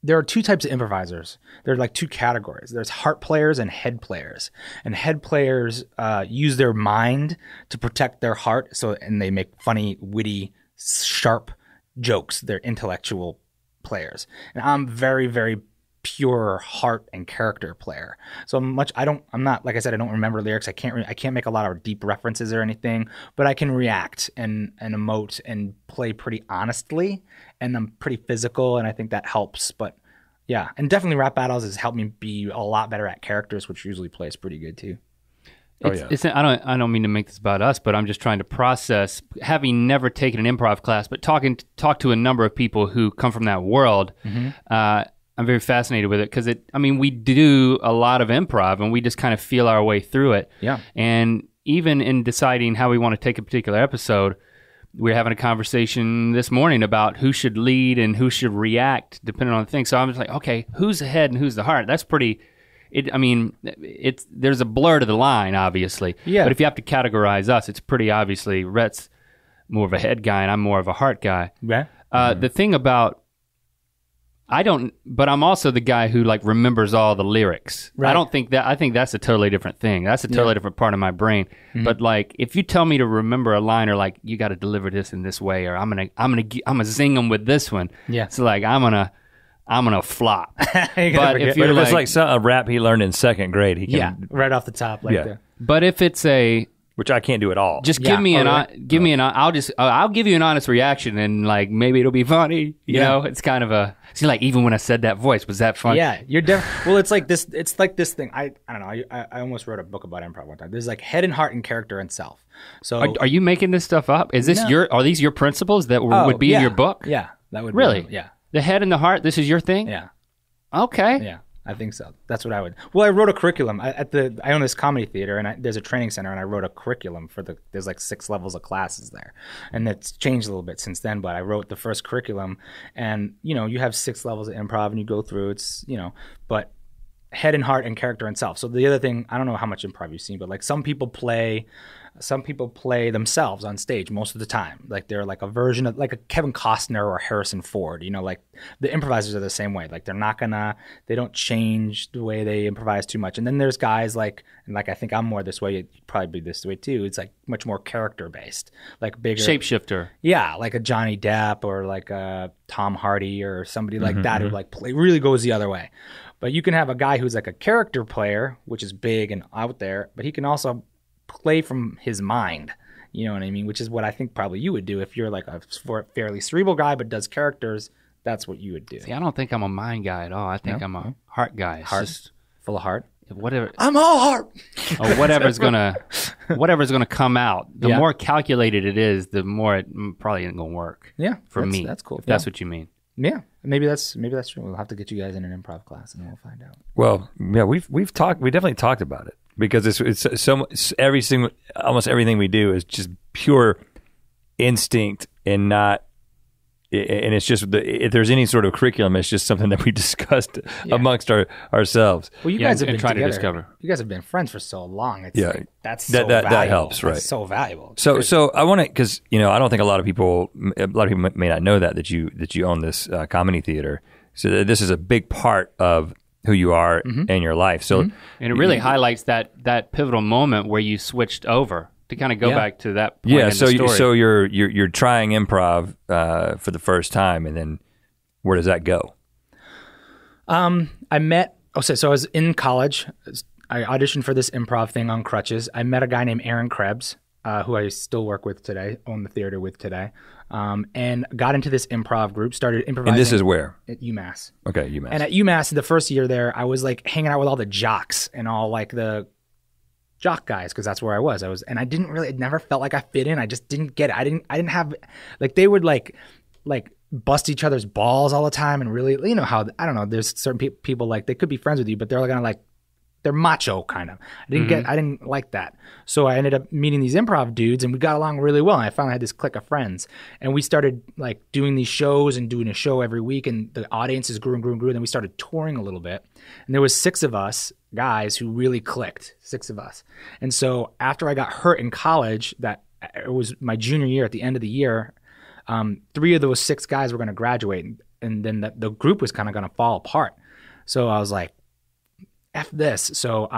there are two types of improvisers. There are like two categories. There's heart players and head players. And head players use their mind to protect their heart. And they make funny, witty, sharp jokes. They're intellectual players. And I'm very, very pure heart and character player. So I'm not, like I said, I don't remember lyrics. I can't make a lot of deep references or anything, but I can react and emote and play pretty honestly, and I'm pretty physical, and I think that helps. But yeah, and definitely rap battles has helped me be a lot better at characters, which usually plays pretty good too. I don't mean to make this about us, but I'm just trying to process, having never taken an improv class, but talk to a number of people who come from that world. I'm very fascinated with it because we do a lot of improv and we just kind of feel our way through it. Yeah. And even in deciding how we want to take a particular episode, we were having a conversation this morning about who should lead and who should react depending on the thing. So I'm just like, okay, who's the head and who's the heart? That's pretty, there's a blur to the line, obviously. Yeah. But if you have to categorize us, it's pretty obviously Rhett's more of a head guy and I'm more of a heart guy. Yeah. The thing about, but I'm also the guy who like remembers all the lyrics. Right. I think that's a totally different thing. That's a totally different part of my brain. But like, if you tell me to remember a line or like, you got to deliver this in this way, or I'm gonna zing them with this one. Yeah. It's like, I'm gonna flop. But if it's like a rap he learned in second grade, he can, right off the top. But if it's which I can't do at all. Just give me I'll give you an honest reaction and like maybe it'll be funny. You know, it's kind of like even when I said that voice, was that funny? Yeah, you're well, it's like this thing. I don't know. I almost wrote a book about improv one time. There's like head and heart and character and self. So are you making this stuff up? Is this are these your principles that would be in your book? Yeah, that would really. Yeah, the head and the heart. This is your thing. Yeah. Okay. Yeah. I think so. That's what I would. Well, I wrote a curriculum I own this comedy theater, and there's a training center, and I wrote a curriculum there's like 6 levels of classes there, and it's changed a little bit since then. But I wrote the first curriculum, and you have 6 levels of improv, and you go through. It's but head and heart and character and self. So the other thing, I don't know how much improv you've seen, but like some people play themselves on stage most of the time. Like they're like a version of like a Kevin Costner or Harrison Ford, like the improvisers are the same way. Like they don't change the way they improvise too much. And then there's guys I think I'm more this way, you'd probably be this way too. It's like much more character based, like bigger. Shapeshifter. Yeah. Like a Johnny Depp or like a Tom Hardy or somebody like that who like really goes the other way. But you can have a guy who's like a character player, which is big and out there, but he can also play from his mind, you know what I mean? Which is what I think probably you would do if you're like a fairly cerebral guy but does characters. That's what you would do. See, I don't think I'm a mind guy at all. I think I'm a heart guy. It's heart, just full of heart. Whatever. I'm all heart. Or whatever's gonna come out. The more calculated it is, the more it probably ain't gonna work. Yeah, for me. That's cool. If that's what you mean. Yeah, maybe that's true. We'll have to get you guys in an improv class, and we'll find out. Well, yeah, we definitely talked about it because it's almost everything we do is just pure instinct and not. And it's just if there's any sort of curriculum, it's just something that we discussed amongst ourselves. Well, you guys have been trying together. To discover. You guys have been friends for so long. It's like, that's so that valuable. That helps, right? That's so valuable. So I want to because I don't think a lot of people may not know that you own this comedy theater. So this is a big part of who you are in your life. So and it really highlights that pivotal moment where you switched over. to kind of go Yeah. back to that point Yeah, in so the story. so you're trying improv for the first time, and then where does that go? I met. So I was in college. I auditioned for this improv thing on crutches. I met a guy named Aaron Krebs, who I still work with today, own the theater with today, and got into this improv group. Started improvising. And this is where? At UMass. Okay, UMass. And at UMass, the first year there, I was like hanging out with all the jocks and all like the jock guys because that's where I was. And I didn't really, it never felt like I fit in. I just didn't get it. I didn't have, like they would like bust each other's balls all the time and really, you know how, I don't know, there's certain people like they could be friends with you, but they're gonna like, they're macho kind of. I didn't like that. So I ended up meeting these improv dudes and we got along really well. And I finally had this clique of friends and we started like doing these shows and doing a show every week and the audiences grew and grew and grew. And then we started touring a little bit and there was 6 of us guys who really clicked, 6 of us. And so after I got hurt in college, that it was my junior year at the end of the year, 3 of those 6 guys were going to graduate and then the group was kind of going to fall apart. So I was like, F this. So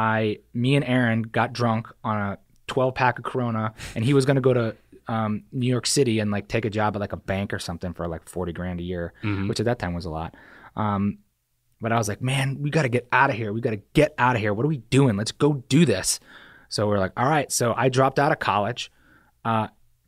me and Aaron got drunk on a 12-pack of Corona, and he was going to go to New York City and like take a job at like a bank or something for like $40,000 a year, which at that time was a lot. But I was like, man, we got to get out of here. We got to get out of here. What are we doing? Let's go do this. So we're like, all right. So I dropped out of college,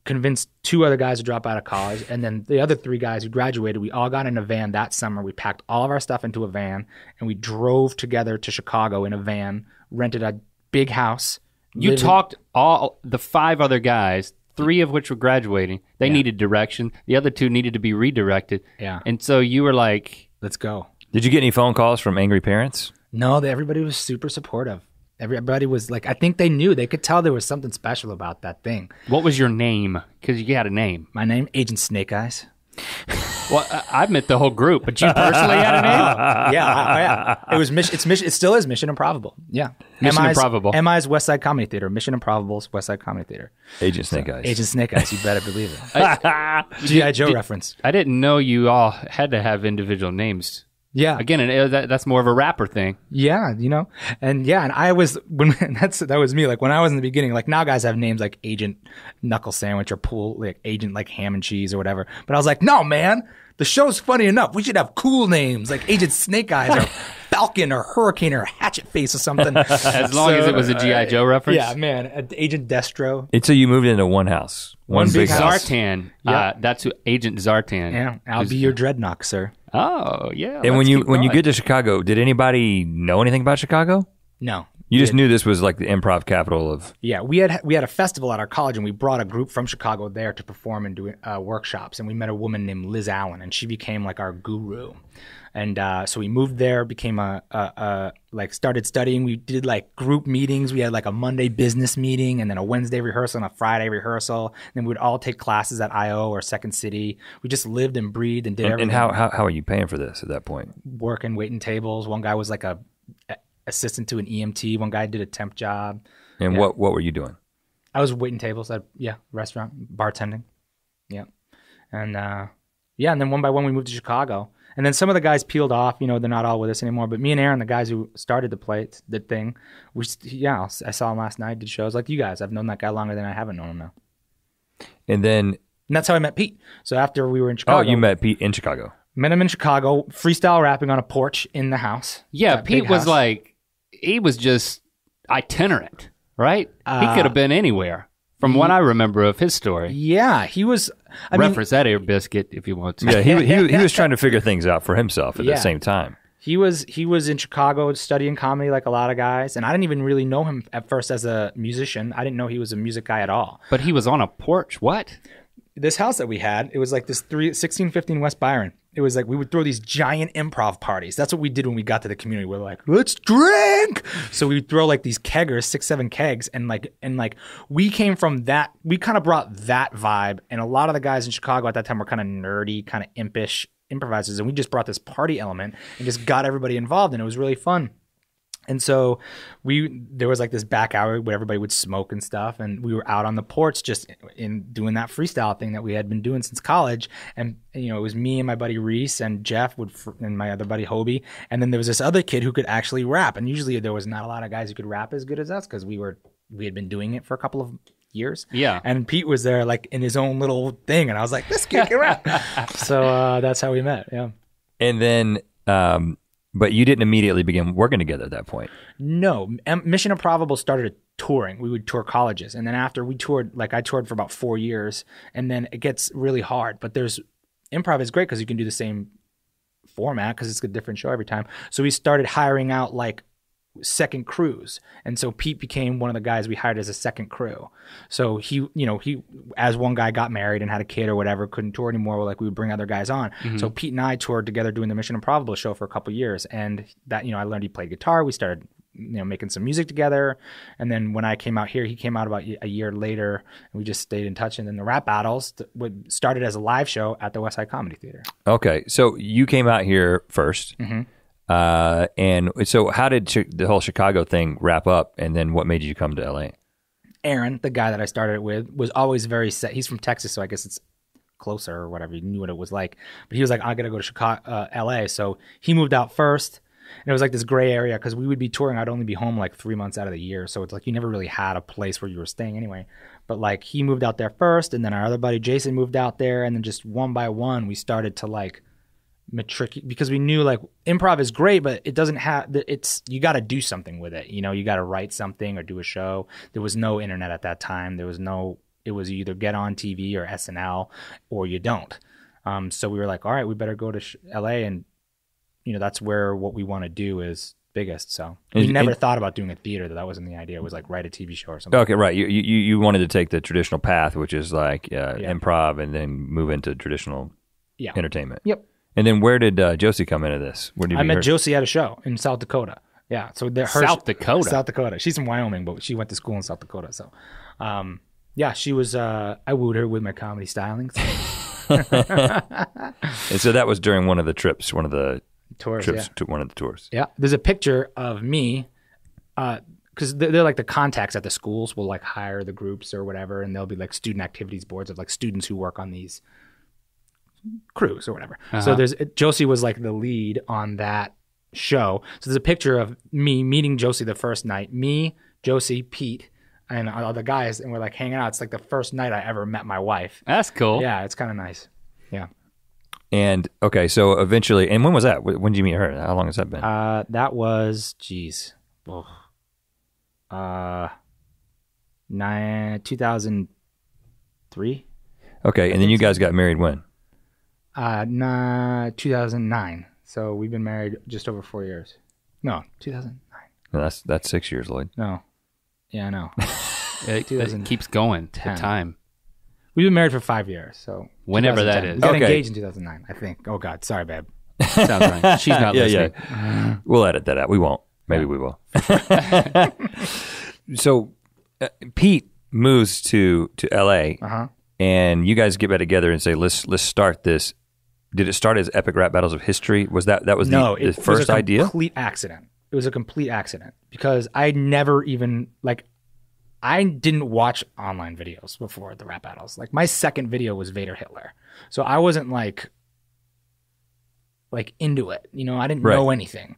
convinced 2 other guys to drop out of college. And then the other 3 guys who graduated, we all got in a van that summer. We packed all of our stuff into a van and we drove together to Chicago in a van, rented a big house. You talked all the 5 other guys, 3 of which were graduating. They needed direction. The other 2 needed to be redirected. Yeah. And so you were like, Let's go. Did you get any phone calls from angry parents? No, everybody was super supportive. Everybody was like, I think they knew. They could tell there was something special about that thing. what was your name? Because you had a name. My name, Agent Snake Eyes. Well, I've met the whole group, but you personally had a name? Yeah. It was it still is Mission Improbable. Yeah. Mission Improbable. MI's West Side Comedy Theater. Mission Improbable's West Side Comedy Theater. Agent Snake Eyes. Agent Snake Eyes, you better believe it. G.I. Joe reference. I didn't know you all had to have individual names. Yeah. Again, that's more of a rapper thing. Yeah, you know, and I was that was me. Like when I was in the beginning, like now guys have names like Agent Knuckle Sandwich or Pool, like Agent like Ham and Cheese or whatever. But I was like, no, man, the show's funny enough. We should have cool names like Agent Snake Eyes or Falcon or Hurricane or Hatchet Face or something. As long as it was a G.I. Joe reference. Yeah, man, Agent Destro. And so you moved into one house, one big house. Zartan. Yeah. That's who Agent Zartan. Yeah, I'll be your dreadnought, sir. Oh, yeah. And let's when keep you going. get to Chicago, did anybody know anything about Chicago? No. You just knew this was like the improv capital of. Yeah, we had a festival at our college, and we brought a group from Chicago there to perform and do workshops. And we met a woman named Liz Allen, and she became like our guru. And so we moved there, became started studying. We did like group meetings. We had like a Monday business meeting, and then a Wednesday rehearsal and a Friday rehearsal. And then we would all take classes at IO or Second City. We just lived and breathed and did everything. And how are you paying for this at that point? Working, waiting tables. One guy was like a assistant to an EMT. One guy did a temp job. And what were you doing? I was waiting tables at restaurant, bartending. Yeah. And and then one by one we moved to Chicago. And then some of the guys peeled off, you know, they're not all with us anymore. But me and Aaron, the guys who started the thing, I saw him last night, did shows like you guys. I've known that guy longer than I haven't known him now. And that's how I met Pete. So after we were in Chicago. Oh, you met Pete in Chicago. Met him in Chicago, freestyle rapping on a porch in the house. Yeah, Pete was like, he was just itinerant, right? He could have been anywhere. From what I remember of his story. Yeah, he was. Reference that here, Biscuit, if you want to. Yeah, he was trying to figure things out for himself at the same time. He was in Chicago studying comedy like a lot of guys, and I didn't even really know him at first as a musician. I didn't know he was a music guy at all. But he was on a porch. What? This house that we had, it was like this 1615 West Byron. It was like we would throw these giant improv parties. That's what we did when we got to the community. We're like, let's drink. So we would throw like these keggers, 6-7 kegs, and we came from that. We kind of brought that vibe, and a lot of the guys in Chicago at that time were kind of nerdy, kind of impish improvisers, and we just brought this party element and just got everybody involved, and it was really fun. And so there was like this back hour where everybody would smoke and stuff, and we were out on the porch just in doing that freestyle thing that we had been doing since college. And you know, it was me and my buddy Reese and Jeff and my other buddy Hobie, and then there was this other kid who could actually rap. And usually there was not a lot of guys who could rap as good as us because we had been doing it for a couple of years. Yeah. And Pete was there like in his own little thing, and I was like, let's kick around. So that's how we met. Yeah. And then, but you didn't immediately begin working together at that point. No, Mission Improbable started touring. We would tour colleges, and then after we toured, like I toured for about 4 years, and then it gets really hard. But improv is great because you can do the same format because it's a different show every time. So we started hiring out like second crews, and so Pete became one of the guys we hired as a second crew. So he as one guy got married and had a kid or whatever, couldn't tour anymore, we would bring other guys on. So Pete and I toured together doing the Mission Improbable show for a couple years, and that I learned he played guitar. We started making some music together, and then when I came out here, he came out about a year later, and we just stayed in touch. And then the rap battles started as a live show at the West Side Comedy Theater. Okay, so you came out here first. And so how did the whole Chicago thing wrap up, and then what made you come to LA? Aaron, the guy that I started it with, was always very set. He's from Texas, so I guess it's closer or whatever. He knew what it was like. But he was like, I got to go to Chicago, LA. So he moved out first. And it was like this gray area because we would be touring. I'd only be home like 3 months out of the year. So it's like you never really had a place where you were staying anyway. But like he moved out there first, and then our other buddy Jason moved out there. And then just one by one, we started to like matriculate, because we knew like improv is great, but it doesn't have, you got to do something with it. You got to write something or do a show. There was no internet at that time. It was either get on TV or SNL or you don't. So we were like, all right, we better go to LA, and that's where what we want to do is biggest. So we never thought about doing a theater. That wasn't the idea. It was like write a TV show or something. Okay, right. You wanted to take the traditional path, which is like improv, and then move into traditional entertainment. Yep. And then where did Josie come into this? Where did I met Josie at a show in South Dakota. Yeah. So South Dakota. She's from Wyoming, but she went to school in South Dakota. So, she was. I wooed her with my comedy stylings. And so that was during one of the trips, one of the tours, to one of the tours. Yeah. There's a picture of me, because they're like the contacts at the schools will like hire the groups or whatever, and there'll be like student activities boards of like students who work on these crews or whatever. So Josie was like the lead on that show. So there's a picture of me meeting Josie the first night, me, Josie, Pete, and all the guys, and we're like hanging out. It's like the first night I ever met my wife. That's cool. Yeah, it's kind of nice. Yeah. And okay, so eventually, and when was that? When did you meet her? How long has that been? That was 2003. Okay, and then you guys got married when? 2009. So we've been married just over 4 years. No, 2009. No, that's 6 years, Lloyd. No. Yeah, I know. It keeps going. The time. We've been married for 5 years. So whenever that is. We got engaged in 2009, I think. Oh God, sorry, babe. Sounds right. She's not listening. Yeah. We'll edit that out. We won't. Maybe we will. So Pete moves to LA, and you guys get back together and say, let's start this. Did it start as Epic Rap Battles of History? Was that was the first idea? No, it was a complete accident. It was a complete accident because I never even I didn't watch online videos before the rap battles. Like my second video was Vader Hitler, so I wasn't like into it. I didn't know anything.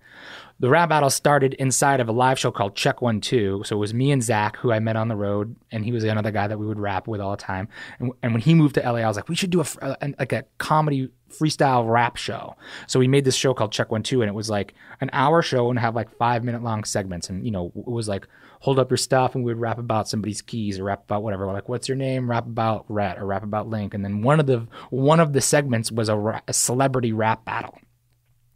The rap battle started inside of a live show called Check 1 2. So it was me and Zach, who I met on the road, and he was another guy that we would rap with all the time. And when he moved to LA, I was like, we should do a comedy freestyle rap show. So we made this show called Check 1 2, and it was like an hour show and have like 5-minute long segments. And it was like hold up your stuff, and we would rap about somebody's keys or rap about whatever. We're like, what's your name? Rap about Rhett or rap about Link. And then one of the segments was a celebrity rap battle.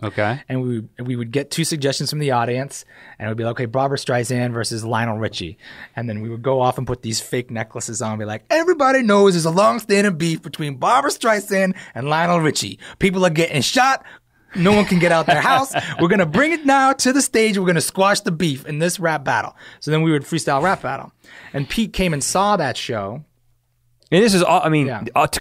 Okay. And we would get 2 suggestions from the audience, and it would be like, okay, Barbra Streisand versus Lionel Richie. And then we would go off and put these fake necklaces on and be like, everybody knows there's a long-standing beef between Barbra Streisand and Lionel Richie. People are getting shot. No one can get out their house. We're going to bring it now to the stage. We're going to squash the beef in this rap battle. So then we would freestyle rap battle. And Pete came and saw that show. And this is all,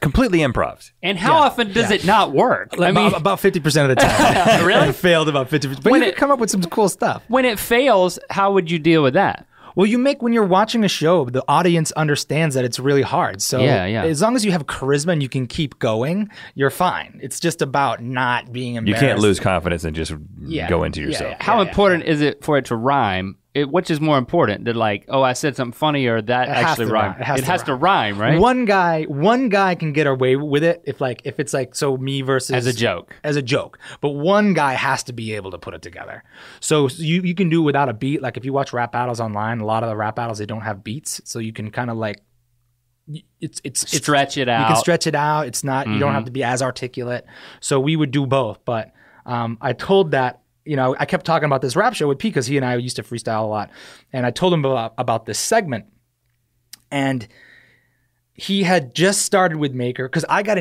completely improv. And how often does it not work? About 50% of the time. Really? It failed about 50%. But you could come up with some cool stuff. When it fails, how would you deal with that? Well, when you're watching a show, the audience understands that it's really hard. So as long as you have charisma and you can keep going, you're fine. It's just about not being embarrassed. You can't lose confidence and just go into yourself. How important is it for it to rhyme which is more important? That like, oh, I said something funny, or that actually rhyme? It has to rhyme, right? One guy can get away with it if it's like so me versus As a joke. But one guy has to be able to put it together. So you can do it without a beat. Like if you watch rap battles online, a lot of the rap battles they don't have beats, so you can kind of like it's stretch it out. You can stretch it out. It's not you don't have to be as articulate. So we would do both, but I told that. I kept talking about this rap show with Pete because he and I used to freestyle a lot. And I told him about this segment. And he had just started with Maker because I got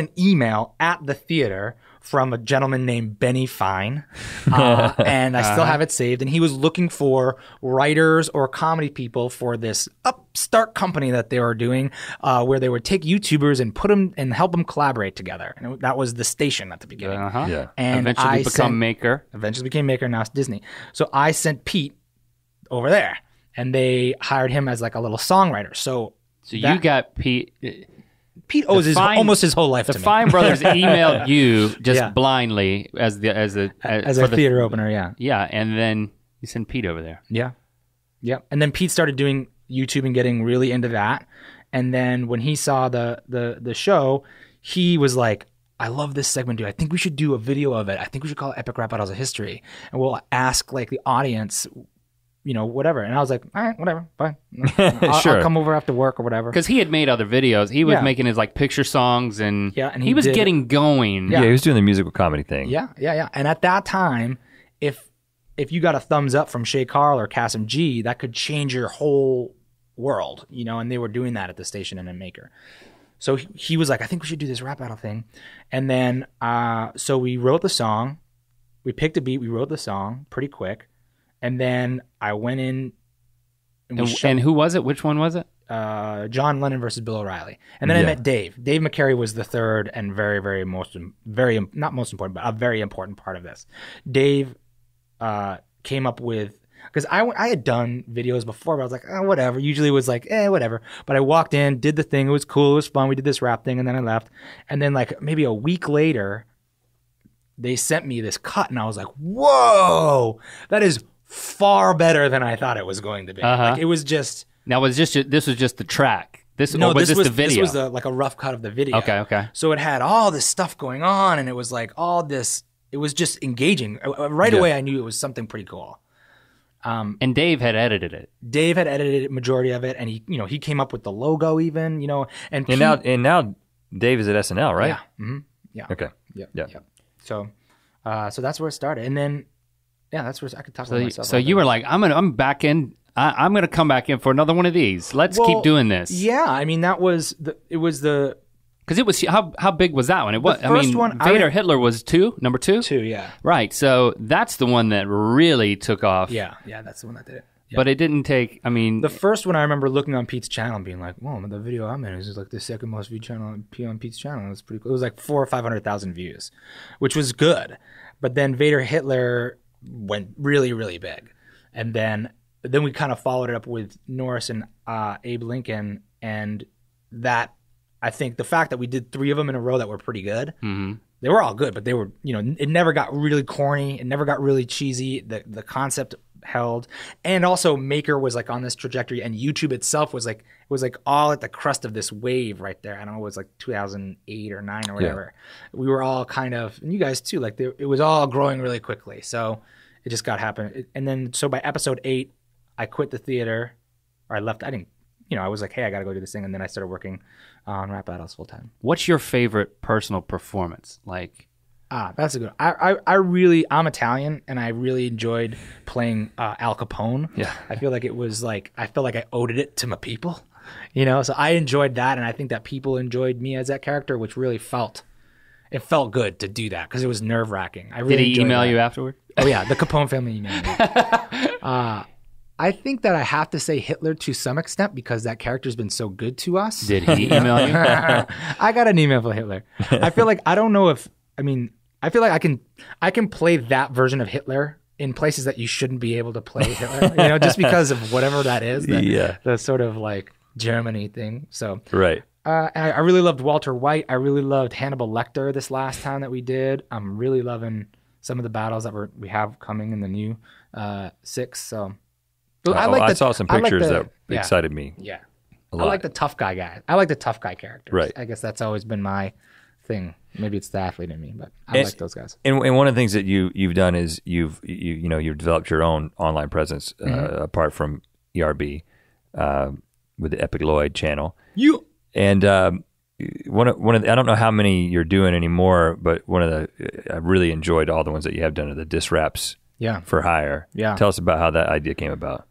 an email at the theater from a gentleman named Benny Fine. And I still have it saved. And he was looking for writers or comedy people for this upstart company that they were doing where they would take YouTubers and put them and help them collaborate together. And that was the station at the beginning. Yeah. And eventually became Maker. Eventually became Maker, now it's Disney. So I sent Pete over there and they hired him as like a little songwriter. So you got Pete... Pete owes almost his whole life to me. The Fine Brothers emailed you just blindly as a theater opener, yeah. Yeah, and then you sent Pete over there. Yeah. And then Pete started doing YouTube and getting really into that. And then when he saw the show, he was like, I love this segment, dude. I think we should do a video of it. I think we should call it Epic Rap Battles of History. And we'll ask like the audience, whatever. And I was like, all right, whatever, fine. Sure. I'll come over after work or whatever. Because he had made other videos. He was making his like picture songs and he was getting going. Yeah, he was doing the musical comedy thing. Yeah. And at that time, if you got a thumbs up from Shay Carl or Kasim G, that could change your whole world, and they were doing that at the station and in Maker. So he was like, I think we should do this rap battle thing. And then, so we wrote the song. We picked a beat. We wrote the song pretty quick. And then I went in. And who was it? Which one was it? John Lennon versus Bill O'Reilly. And then I met Dave. Dave McCary was the third and very, very not most important, but a very important part of this. Dave came up with, because I had done videos before, but I was like, oh, whatever. Usually it was like, whatever. But I walked in, did the thing. It was cool. It was fun. We did this rap thing, and then I left. And then like maybe a week later, they sent me this cut, and I was like, whoa, that is far better than I thought it was going to be. Like it was just. This was just the track. This was the video. This was like a rough cut of the video. Okay. So it had all this stuff going on, and it was like all this. It was just engaging. Right away, I knew it was something pretty cool. And Dave had edited it. Dave had edited majority of it, and he came up with the logo even. And now Dave is at SNL, right? Yeah. Mm-hmm. Yeah. Okay. Yeah. So that's where it started, and then. Yeah, that's where I could talk about myself. So you were like, I'm back in. I'm gonna come back in for another one of these. Let's keep doing this. Yeah, I mean that was because it was how big was that one? It was. Vader Hitler was number two. Yeah. Right. So that's the one that really took off. Yeah, that's the one that did it. Yeah. But it didn't take. The first one I remember looking on Pete's channel and being like, "Whoa, the video I'm in is like the second most viewed channel on Pete's channel." It was pretty cool. It was like 400,000 or 500,000 views, which was good. But then Vader Hitler went really, really big. And then we kind of followed it up with Norris and Abe Lincoln. And that, I think the fact that we did 3 of them in a row that were pretty good, they were all good, but they were, it never got really corny. It never got really cheesy. The concept held. And also Maker was like on this trajectory, and YouTube itself was like, it was like all at the crest of this wave right there. I don't know, it was like 2008 or 9 or whatever. Yeah. We were all kind of, and you guys too, like it was all growing really quickly. So it just got happening. And then, so by episode 8, I quit the theater, or I left. I didn't, I was like, hey, I got to go do this thing. And then I started working on rap battles full time. What's your favorite personal performance? Like, that's a good one. I'm Italian, and I really enjoyed playing Al Capone. Yeah. I feel like it was like, I felt like I owed it to my people, so I enjoyed that. And I think that people enjoyed me as that character, which really felt good to do that because it was nerve wracking. Did he email you afterward? Oh yeah. The Capone family emailed me. I think that I have to say Hitler to some extent because that character's been so good to us. Did he email you? I got an email for Hitler. I feel like, I don't know if, I feel like I can play that version of Hitler in places that you shouldn't be able to play Hitler, just because of whatever that is. The sort of like Germany thing. So right. I really loved Walter White. I really loved Hannibal Lecter this last time that we did. I'm really loving some of the battles that we have coming in the new 6. So I saw some pictures that yeah. excited me. Yeah. A I lot. like the tough guy. I like the tough guy characters. Right. I guess that's always been my thing. Maybe it's the athlete in me, but I like those guys. And one of the things that you've done is you've developed your own online presence apart from ERB with the Epic Lloyd channel. And one of the, I don't know how many you're doing anymore, but I really enjoyed all the ones that you have done are the Diss Raps for Hire. Yeah. Tell us about how that idea came about.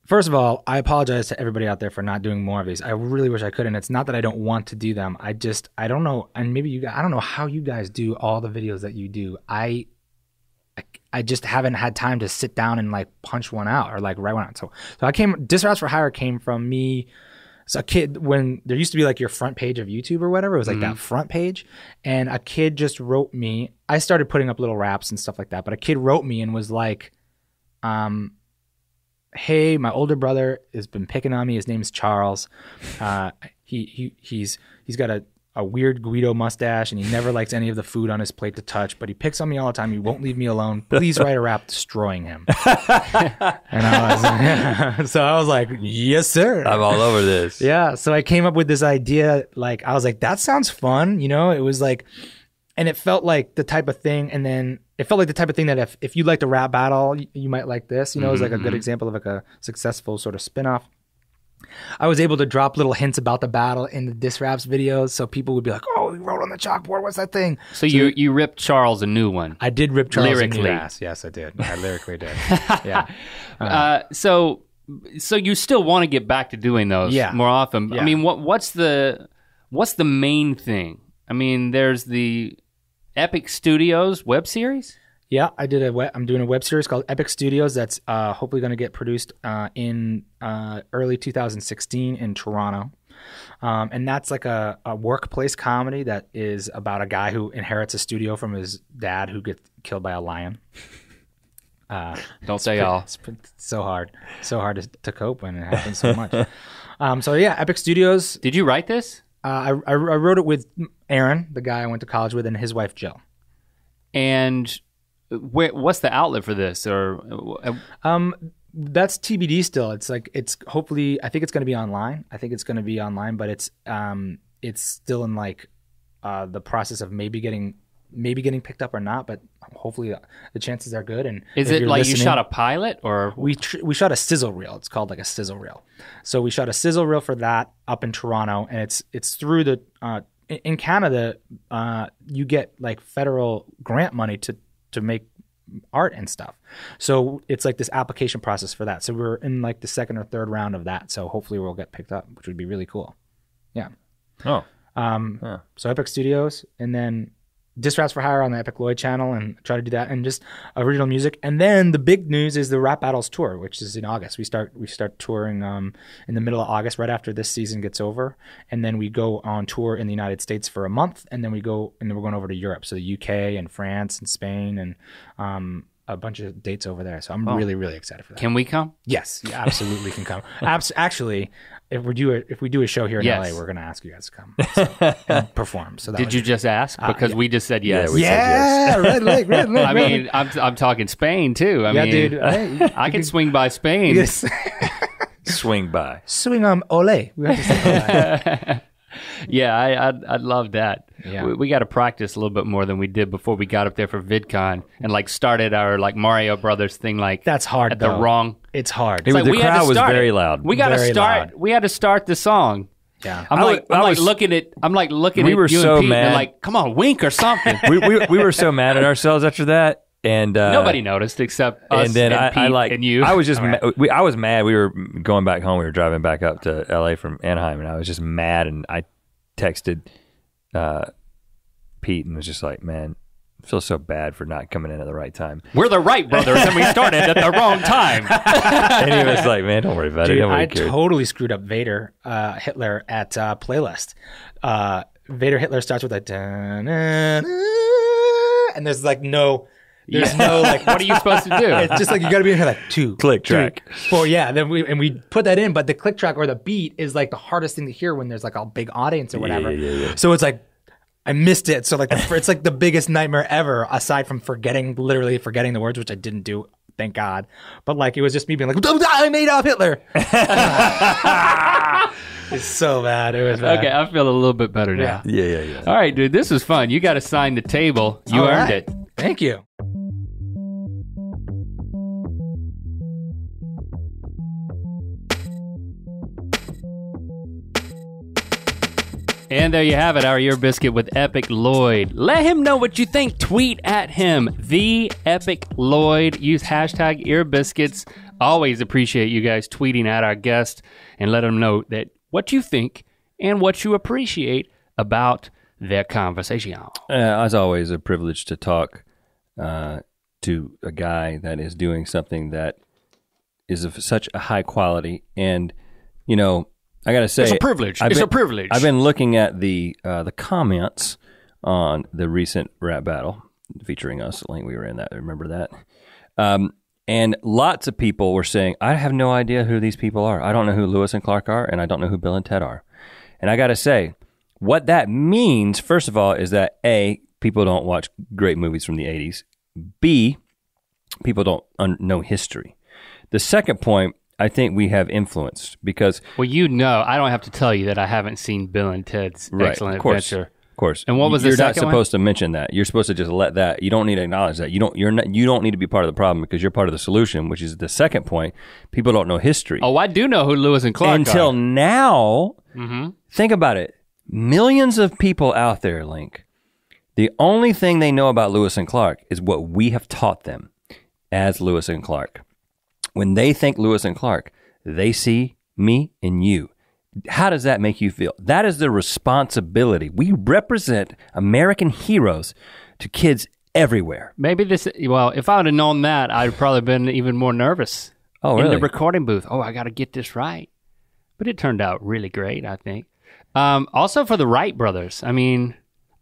First of all, I apologize to everybody out there for not doing more of these. I really wish I could, and it's not that I don't want to do them. I don't know, and maybe you guys, I don't know how you guys do all the videos that you do. I just haven't had time to sit down and like punch one out or like write one out. So Diss Raps for Hire came from me as a kid when there used to be like your front page of YouTube or whatever. It was like that front page, and a kid just wrote me. I started putting up little raps and stuff like that, but a kid wrote me and was like, hey, my older brother has been picking on me. His name's Charles. He's got a weird Guido mustache, and he never likes any of the food on his plate to touch, but he picks on me all the time. He won't leave me alone. Please write a rap destroying him. And so I was like, yes, sir. I'm all over this. Yeah. So I came up with this idea. Like, I was like, that sounds fun. You know, it was like, and it felt like the type of thing. And then it felt like the type of thing that if you liked a rap battle, you might like this. You know, it was like a good example of like a successful sort of spinoff. I was able to drop little hints about the battle in the Diss Raps videos, so people would be like, "Oh, he wrote on the chalkboard. What's that thing?" So you ripped Charles a new one. I did rip Charles lyrically. a new ass. Yes, I did. I lyrically did. Yeah. So you still want to get back to doing those more often. Yeah. I mean, what's the main thing? I mean, there's the Epic Studios web series. Yeah, I'm doing a web series called Epic Studios that's hopefully going to get produced in early 2016 in Toronto. And that's like a workplace comedy that is about a guy who inherits a studio from his dad who gets killed by a lion. Don't say all. It's so hard to cope when it happens so much. So yeah, Epic Studios. Did you write this? I wrote it with Aaron, the guy I went to college with, and his wife Jill. And what's the outlet for this? Or that's TBD still. It's like hopefully I think it's going to be online. But it's still in like the process of maybe getting picked up or not. But hopefully the chances are good. And is it like you shot a pilot or we shot a sizzle reel? It's called like a sizzle reel. So we shot a sizzle reel for that up in Toronto, and it's through the in Canada. You get like federal grant money to make art and stuff. So it's like this application process for that. So we're in like the second or third round of that. So hopefully we'll get picked up, which would be really cool. Yeah. So Epic Studios, and then Diss Raps for Hire on the Epic Lloyd channel, and try to do that, and just original music. And then the big news is the Rap Battles tour, which is in August. We start touring in the middle of August, right after this season gets over, and then we go on tour in the United States for a month, and then we're going over to Europe, so the UK and France and Spain, and a bunch of dates over there. So I'm really, really excited for that. Can we come? Yes, you absolutely can come. Actually, if we do a show here in LA, we're going to ask you guys to come and perform. So did you just ask? Because we just said yes. Yeah, Rhett Link. I mean, I'm talking Spain too. I mean, dude. Hey, I can swing by Spain. Swing by. Swing ole. We have to say ole. Yeah, I'd love that. Yeah. We got to practice a little bit more than we did before we got up there for VidCon and like started our like Mario Brothers thing. Like that's hard. At the wrong. It's hard. The crowd was very loud. We got to start. We had to start the song. Yeah. I'm like looking at you and Pete and like, come on, wink or something. we were so mad at ourselves after that. And nobody noticed except us and Pete and you. I was just I was mad. We were going back home. We were driving back up to LA from Anaheim, and I was just mad. And I texted Pete and was just like, "Man, I feel so bad for not coming in at the right time. We're the Wright brothers, and we started at the wrong time." And he was like, "Man, don't worry about it." I totally screwed up Vader Hitler at Playlist. Vader Hitler starts with a and there's like no. There's no like, what are you supposed to do? It's just like you got to be in here like 2 click track. 4, yeah. Then we put that in, but the click track or the beat is like the hardest thing to hear when there's like a big audience or whatever. Yeah. So it's like I missed it. So like it's like the biggest nightmare ever, aside from literally forgetting the words, which I didn't do thank God. But like, it was just me being like, I made off Hitler. It's so bad. It was bad. Okay, I feel a little bit better now. Yeah. All right, dude, this was fun. You got to sign the table. You All earned right. it. Thank you. And there you have it, our Ear Biscuit with Epic Lloyd. Let him know what you think. Tweet at him, the Epic Lloyd. Use hashtag Ear Biscuits. Always appreciate you guys tweeting at our guest and let them know that what you think and what you appreciate about their conversation. As always, a privilege to talk to a guy that is doing something that is of such a high quality. And, you know, I got to say, it's a privilege. It's a privilege. I've been looking at the comments on the recent rap battle featuring us. Link, we were in that. Remember that? And lots of people were saying, I have no idea who these people are. I don't know who Lewis and Clark are, and I don't know who Bill and Ted are. And I got to say, what that means, first of all, is that A, people don't watch great movies from the 80s. B, people don't know history. The second point, I think we have influenced because... Well, you know, I don't have to tell you that I haven't seen Bill and Ted's Excellent Adventure. Of course. And what was the You're second not supposed to mention that. You're supposed to just let that. You don't need to acknowledge that. You don't need to be part of the problem because you're part of the solution, which is the second point. People don't know history. Oh, I do know who Lewis and Clark Until are. now, think about it. Millions of people out there, Link, the only thing they know about Lewis and Clark is what we have taught them as Lewis and Clark. When they think Lewis and Clark, they see me and you. How does that make you feel? That is the responsibility. We represent American heroes to kids everywhere. Maybe this, well, if I would have known that, I'd probably been even more nervous. Oh, really? In the recording booth. Oh, I got to get this right. But it turned out really great, I think. Also for the Wright brothers. I mean,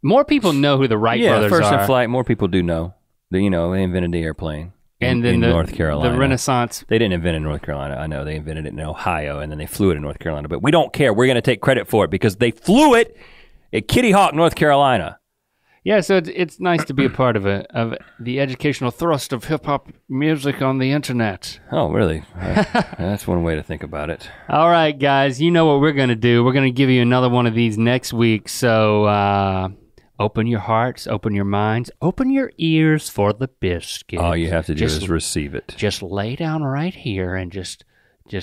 more people know who the Wright brothers are. Yeah, First in Flight, more people do know. They invented the airplane. And then in North Carolina. The Renaissance. They didn't invent it in North Carolina. I know they invented it in Ohio, and then they flew it in North Carolina. But we don't care. We're going to take credit for it because they flew it at Kitty Hawk, North Carolina. Yeah, so it's nice to be a part of the educational thrust of hip hop music on the internet. Oh, really? That's one way to think about it. All right, guys, you know what we're going to do. We're going to give you another one of these next week. So open your hearts, open your minds, open your ears for the biscuit. All you have to do is receive it. Just lay down right here and just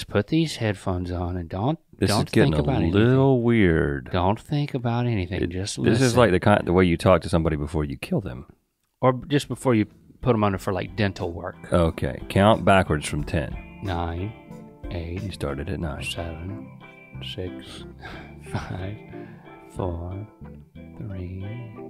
put these headphones on and don't think about anything. This is getting a little weird. Don't think about anything. Just listen. This is like the way you talk to somebody before you kill them. Or just before you put them under for like dental work. Okay, count backwards from 10. 9, 8. You started at 9. 7, 6, 5, 4, 3,